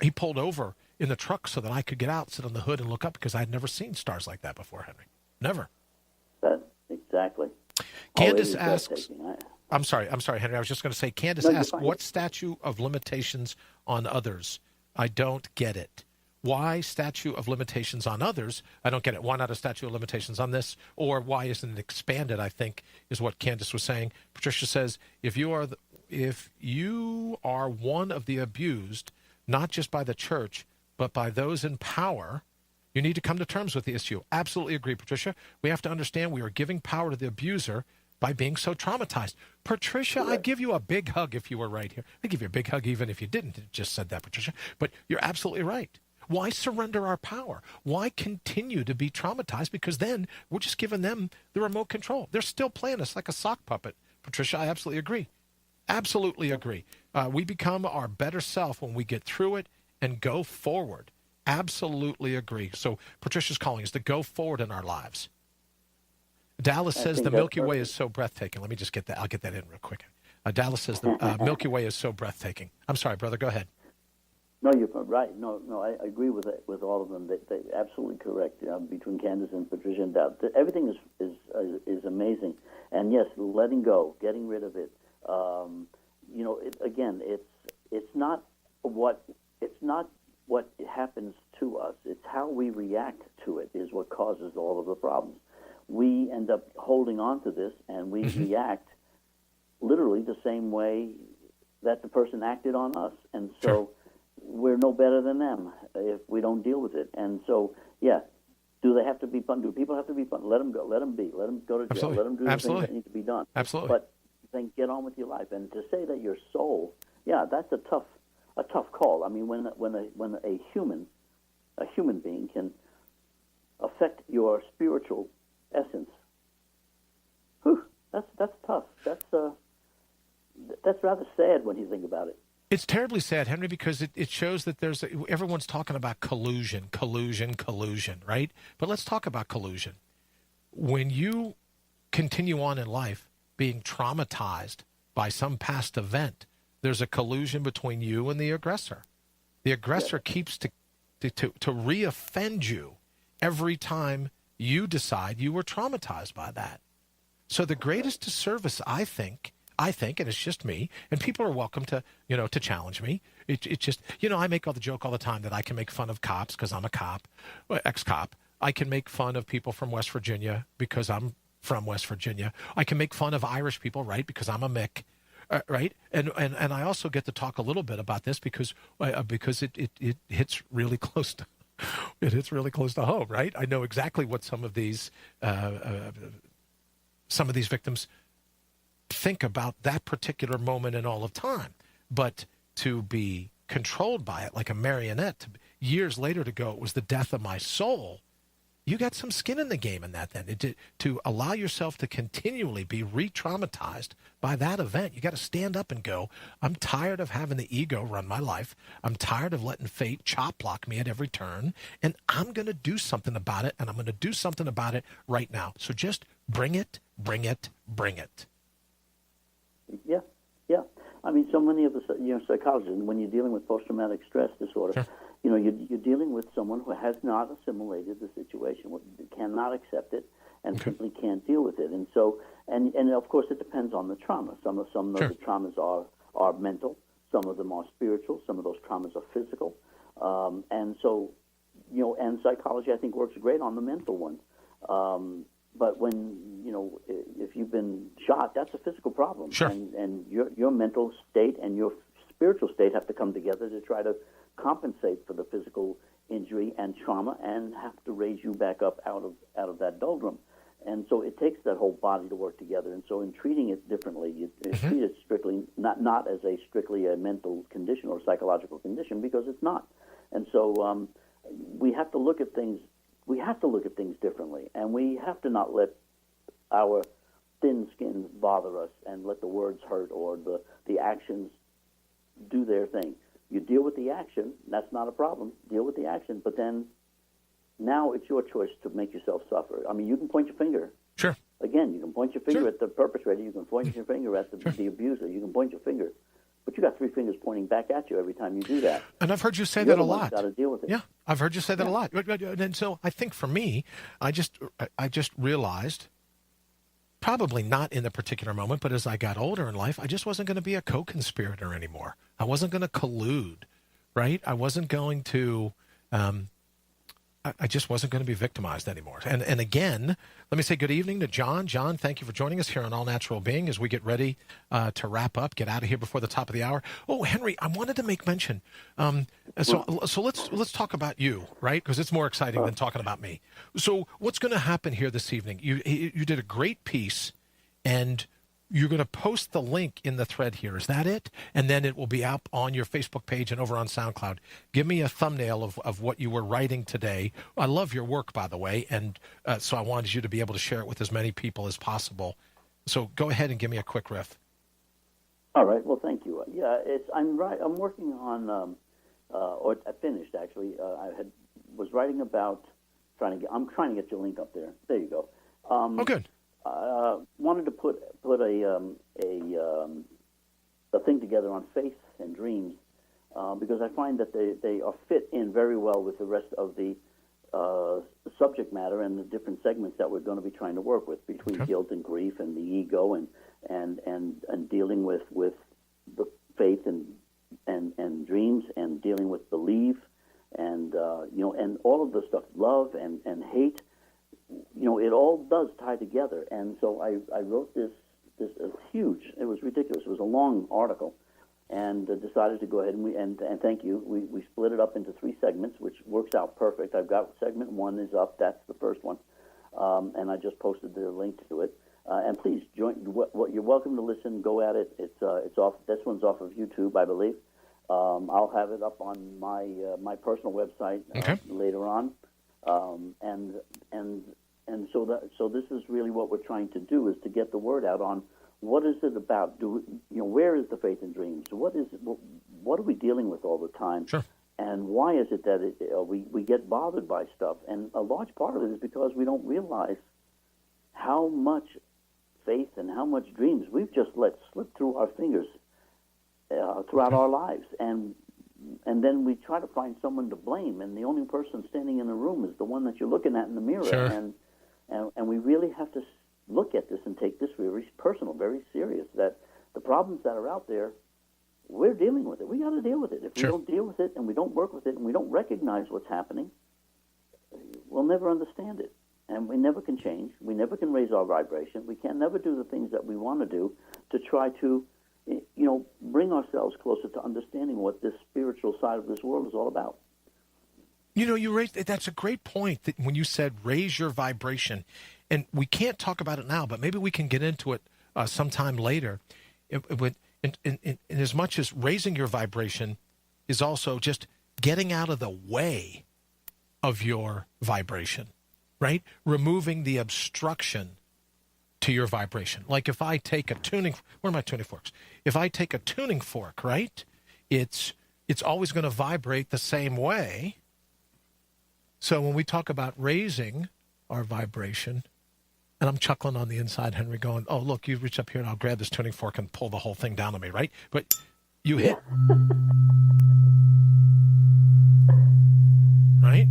He pulled over in the truck so that I could get out, sit on the hood, and look up, because I'd never seen stars like that before, Henry. Never. Exactly. Candace asks, I'm sorry, Henry. I was just going to say, Candace asks, what statute of limitations on others? I don't get it. Why statute of limitations on others? I don't get it. Why not a statute of limitations on this? Or why isn't it expanded, I think, is what Candace was saying. Patricia says, if you are one of the abused, not just by the church, but by those in power, you need to come to terms with the issue. Absolutely agree, Patricia. We have to understand we are giving power to the abuser by being so traumatized. Patricia, I'd give you a big hug if you were right here. I'd give you a big hug even if you didn't just said that, Patricia. But you're absolutely right. Why surrender our power? Why continue to be traumatized? Because then we're just giving them the remote control. They're still playing us like a sock puppet. Patricia, I absolutely agree. Absolutely agree. We become our better self when we get through it and go forward. Absolutely agree. So Patricia's calling us to go forward in our lives. Dallas says the Milky Way is so breathtaking. Let me just get that. I'll get that in real quick. Dallas says the Milky Way is so breathtaking. I'm sorry, brother. Go ahead. No, you're right. No, I agree with all of them. They're absolutely correct. Between Candace and Patricia and Dallas, everything is amazing. And yes, letting go, getting rid of it, It's not what happens to us. It's how we react to it is what causes all of the problems. We end up holding on to this, and we react literally the same way that the person acted on us, and so we're no better than them if we don't deal with it. And so, do they have to be punished? Do people have to be punished? Let them go. Let them be. Let them go to jail. Absolutely. Let them do the things that need to be done. Absolutely. But then get on with your life. And to say that your soul, that's a tough call. I mean, when a human being can affect your spiritual essence, that's tough. That's rather sad when you think about it. It's terribly sad, Henry, because it shows that everyone's talking about collusion, right? But let's talk about collusion. When you continue on in life being traumatized by some past event, there's a collusion between you and the aggressor. The aggressor keeps to reoffend you every time you decide you were traumatized by that. So the greatest disservice, I think, and it's just me, and people are welcome to challenge me. It's just, I make all the joke all the time that I can make fun of cops because I'm a cop, ex-cop. I can make fun of people from West Virginia because I'm from West Virginia. I can make fun of Irish people, right, because I'm a Mick, right? And I also get to talk a little bit about this because it hits really close to home, right? I know exactly what some of these victims think about that particular moment in all of time. But to be controlled by it like a marionette, years later to go, it was the death of my soul, you got some skin in the game in that then. To allow yourself to continually be re-traumatized by that event, you got to stand up and go, I'm tired of having the ego run my life. I'm tired of letting fate chop block me at every turn, and I'm going to do something about it, and I'm going to do something about it right now. So just bring it, bring it, bring it. Yeah. I mean, so many of the psychologists, when you're dealing with post-traumatic stress disorder, you're dealing with someone who has not assimilated the situation, cannot accept it, and simply can't deal with it. And so, and of course, it depends on the trauma. Some of the traumas are mental, some of them are spiritual, some of those traumas are physical, and so, and psychology I think works great on the mental ones. But when, if you've been shot, that's a physical problem. Sure. And your mental state and your spiritual state have to come together to try to compensate for the physical injury and trauma and have to raise you back up out of that doldrum. And so it takes that whole body to work together. And so in treating it differently, you treat it strictly, not as strictly a mental condition or psychological condition, because it's not. And so we have to look at things differently, and we have to not let our thin skins bother us and let the words hurt or the actions do their thing. You deal with the action, that's not a problem. Deal with the action, but then now it's your choice to make yourself suffer. I mean, you can point your finger. Sure. Again, you can point your finger at the perpetrator. You can point your finger at the abuser. You can point your finger. But you got three fingers pointing back at you every time you do that. And I've heard you say that a lot. Got to deal with it. Yeah, I've heard you say that a lot. And so I think for me, I just realized, probably not in the particular moment, but as I got older in life, I just wasn't going to be a co-conspirator anymore. I wasn't going to collude, right? I wasn't going to. I just wasn't going to be victimized anymore. And again, let me say good evening to John. John, thank you for joining us here on All Natural Being as we get ready to wrap up, get out of here before the top of the hour. Oh, Henry, I wanted to make mention. So let's talk about you, right? Because it's more exciting than talking about me. So what's going to happen here this evening? You did a great piece, and you're going to post the link in the thread here. Is that it? And then it will be up on your Facebook page and over on SoundCloud. Give me a thumbnail of what you were writing today. I love your work, by the way, and so I wanted you to be able to share it with as many people as possible. So go ahead and give me a quick riff. All right. Well, thank you. I'm working on, or I finished actually. Was writing about I'm trying to get your link up there. There you go. Good. Wanted to put a thing together on faith and dreams because I find that they are fit in very well with the rest of the subject matter and the different segments that we're going to be trying to work with between guilt and grief and the ego and and dealing with the faith and dreams, and dealing with belief, and and all of the stuff, love and hate. It all does tie together. And so I wrote this huge. It was ridiculous. It was a long article, and decided to go ahead and thank you. We split it up into 3 segments, which works out perfect. I've got segment 1 is up. That's the first one, and I just posted the link to it. And please join. You're welcome to listen. Go at it. It's off. This one's off of YouTube, I believe. I'll have it up on my personal website later on. And so this is really what we're trying to do, is to get the word out on what is it about. Where is the faith and dreams? What are we dealing with all the time? Sure. And why is it that we get bothered by stuff? And a large part of it is because we don't realize how much faith and how much dreams we've just let slip through our fingers throughout our lives, and then we try to find someone to blame, and the only person standing in the room is the one that you're looking at in the mirror. Sure. And we really have to look at this and take this very personal, very serious, that the problems that are out there, we're dealing with it. We got to deal with it. If we don't deal with it and we don't work with it and we don't recognize what's happening, we'll never understand it. And we never can change. We never can raise our vibration. We can never do the things that we want to do to try to, bring ourselves closer to understanding what this spiritual side of this world is all about. That's a great point that when you said raise your vibration, and we can't talk about it now, but maybe we can get into it sometime later. In as much as raising your vibration is also just getting out of the way of your vibration, right? Removing the obstruction to your vibration. Like if I take a tuning, where are my tuning forks? If I take a tuning fork, right, it's always going to vibrate the same way. So when we talk about raising our vibration, and I'm chuckling on the inside, Henry, going, oh, look, you reach up here and I'll grab this tuning fork and pull the whole thing down on me, right? But you hit, right?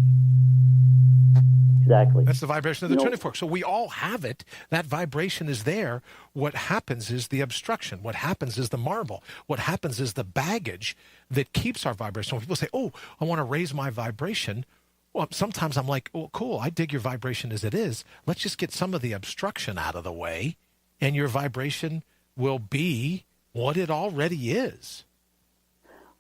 Exactly. That's the vibration of the tuning fork. So we all have it. That vibration is there. What happens is the obstruction. What happens is the marble. What happens is the baggage that keeps our vibration. When people say, oh, I want to raise my vibration, well, sometimes I'm like, oh, cool, I dig your vibration as it is. Let's just get some of the obstruction out of the way, and your vibration will be what it already is.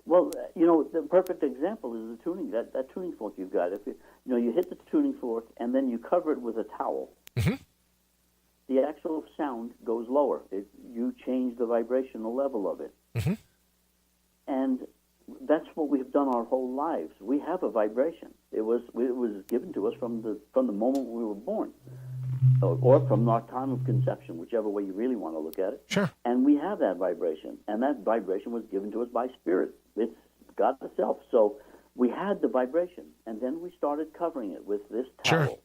Well, the perfect example is the tuning, that tuning fork you've got. If you hit the tuning fork and then you cover it with a towel, the actual sound goes lower. You change the vibrational level of it. And that's what we've done our whole lives. We have a vibration. It was given to us from the moment we were born, or from our time of conception, whichever way you really want to look at it. Sure. And we have that vibration, and that vibration was given to us by Spirit. It's God Himself. So we had the vibration, and then we started covering it with this towel. Sure.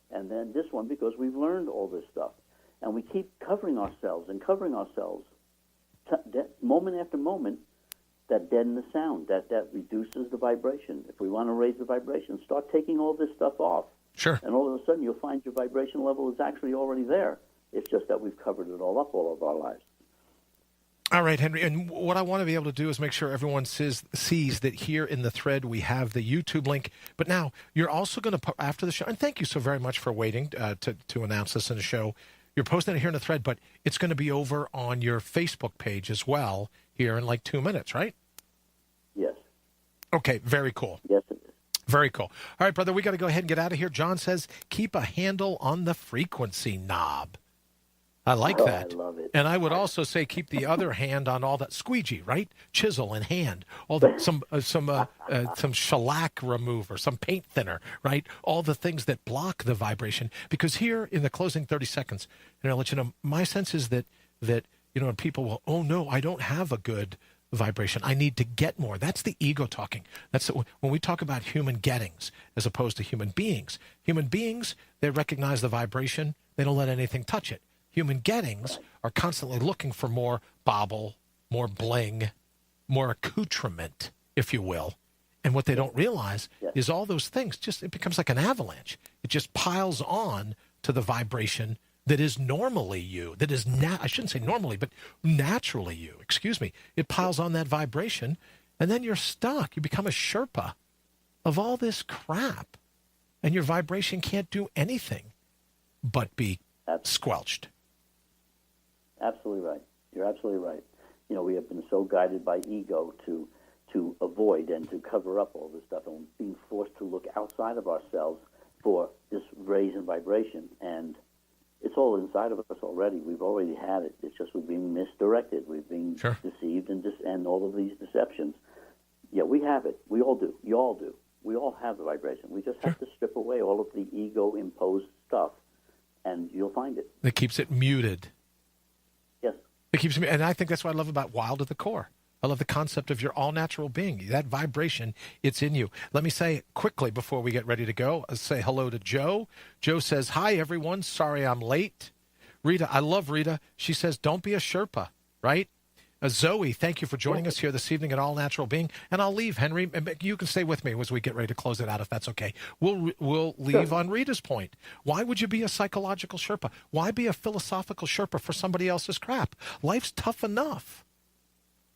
And then this one, because we've learned all this stuff. And we keep covering ourselves, moment after moment, that deaden the sound, that reduces the vibration. If we want to raise the vibration, start taking all this stuff off. Sure. And all of a sudden you'll find your vibration level is actually already there. It's just that we've covered it all up all of our lives. All right, Henry. And what I want to be able to do is make sure everyone sees that here in the thread we have the YouTube link. But now you're also going to, after the show, and thank you so very much for waiting to announce this in the show. You're posting it here in the thread, but it's going to be over on your Facebook page as well here in like 2 minutes, right? Yes. Okay, very cool. Yes, it is. Very cool. All right, brother, we got to go ahead and get out of here. John says, keep a handle on the frequency knob. I like that. I love it. And I would also say keep the other hand on all that squeegee, right? Chisel in hand. All the some shellac remover, some paint thinner, right? All the things that block the vibration. Because here in the closing 30 seconds, and I'll let you know, my sense is that people will, oh no, I don't have a good vibration. I need to get more. That's the ego talking. When we talk about human gettings as opposed to human beings. Human beings, they recognize the vibration. They don't let anything touch it. Human gettings are constantly looking for more bauble, more bling, more accoutrement, if you will. And what they don't realize is all those things it becomes like an avalanche. It just piles on to the vibration that is normally you, that is I shouldn't say normally, but naturally you, excuse me. It piles on that vibration, and then you're stuck. You become a Sherpa of all this crap, and your vibration can't do anything but be squelched. Absolutely right. You're absolutely right. You know, we have been so guided by ego to avoid and to cover up all this stuff, and being forced to look outside of ourselves for this raise in vibration. And it's all inside of us already. We've already had it. It's just we've been misdirected. We've been deceived and all of these deceptions. Yeah, we have it. We all do. You all do. We all have the vibration. We just have to strip away all of the ego-imposed stuff, and you'll find it. That keeps it muted. Yes. It keeps me, and I think that's what I love about Wild at the Core. I love the concept of your all-natural being. That vibration, it's in you. Let me say quickly before we get ready to go, say hello to Joe. Joe says, hi, everyone. Sorry I'm late. Rita, I love Rita. She says, don't be a Sherpa, right? Zoe, thank you for joining us here this evening at All Natural Being. And I'll leave, Henry. You can stay with me as we get ready to close it out, if that's okay. We'll leave on Rita's point. Why would you be a psychological Sherpa? Why be a philosophical Sherpa for somebody else's crap? Life's tough enough.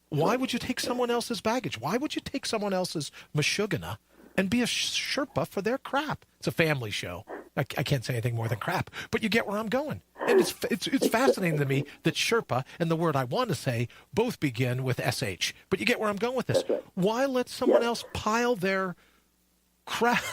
Why would you take someone else's baggage? Why would you take someone else's mashugana and be a Sherpa for their crap? It's a family show. I can't say anything more than crap, but you get where I'm going. And it's fascinating to me that Sherpa and the word I want to say both begin with SH, but you get where I'm going with this. Right. Why let someone else pile their crap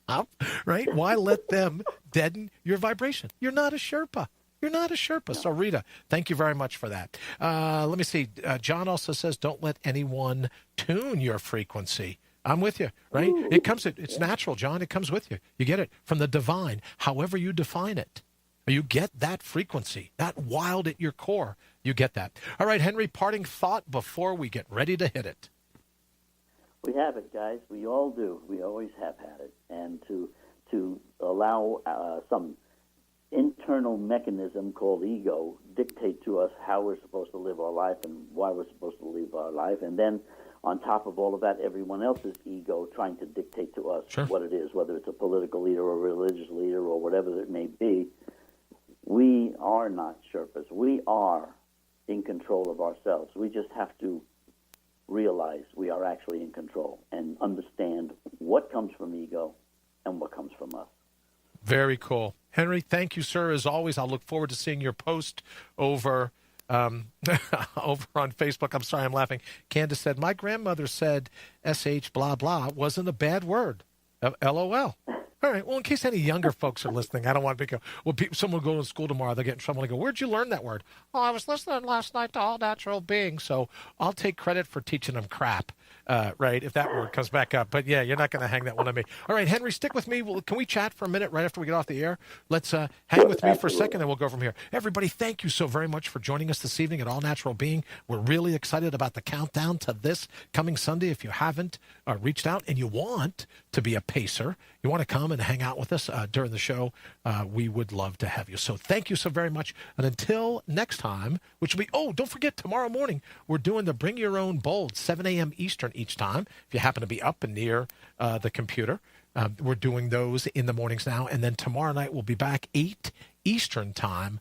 up, right? Why let them deaden your vibration? You're not a Sherpa. You're not a Sherpa. So, Rita, thank you very much for that. Let me see. John also says, don't let anyone tune your frequency. I'm with you, right? Ooh. It's natural, John. It comes with you. You get it from the divine, however you define it. You get that frequency, that wild at your core. You get that. All right, Henry, parting thought before we get ready to hit it. We have it, guys. We all do. We always have had it. And to allow some internal mechanism called ego dictate to us how we're supposed to live our life and why we're supposed to live our life. And then on top of all of that, everyone else's ego trying to dictate to us what it is, whether it's a political leader or a religious leader or whatever it may be. We are not Sherpas. We are in control of ourselves. We just have to realize we are actually in control and understand what comes from ego and what comes from us. Very cool. Henry, thank you, sir. As always, I'll look forward to seeing your post over over on Facebook. I'm sorry, I'm laughing. Candace said, my grandmother said SH blah, blah wasn't a bad word. LOL. All right. Well, in case any younger folks are listening, I don't want to go, well, someone will go to school tomorrow, they'll get in trouble and go, where'd you learn that word? Oh, I was listening last night to All Natural Being. So I'll take credit for teaching them crap. Right, if that word comes back up. But, yeah, you're not going to hang that one on me. All right, Henry, stick with me. Can we chat for a minute right after we get off the air? Let's hang with me for a second, and we'll go from here. Everybody, thank you so very much for joining us this evening at All Natural Being. We're really excited about the countdown to this coming Sunday. If you haven't reached out and you want to be a pacer, you want to come and hang out with us during the show, we would love to have you. So thank you so very much. And until next time, which will be, don't forget, tomorrow morning, we're doing the Bring Your Own Bold, 7 a.m. Eastern each time. If you happen to be up and near the computer, we're doing those in the mornings now. And then tomorrow night, we'll be back 8 Eastern time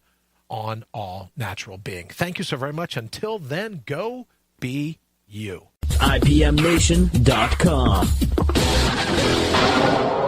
on All Natural Being. Thank you so very much. Until then, go be you. IPMNation.com.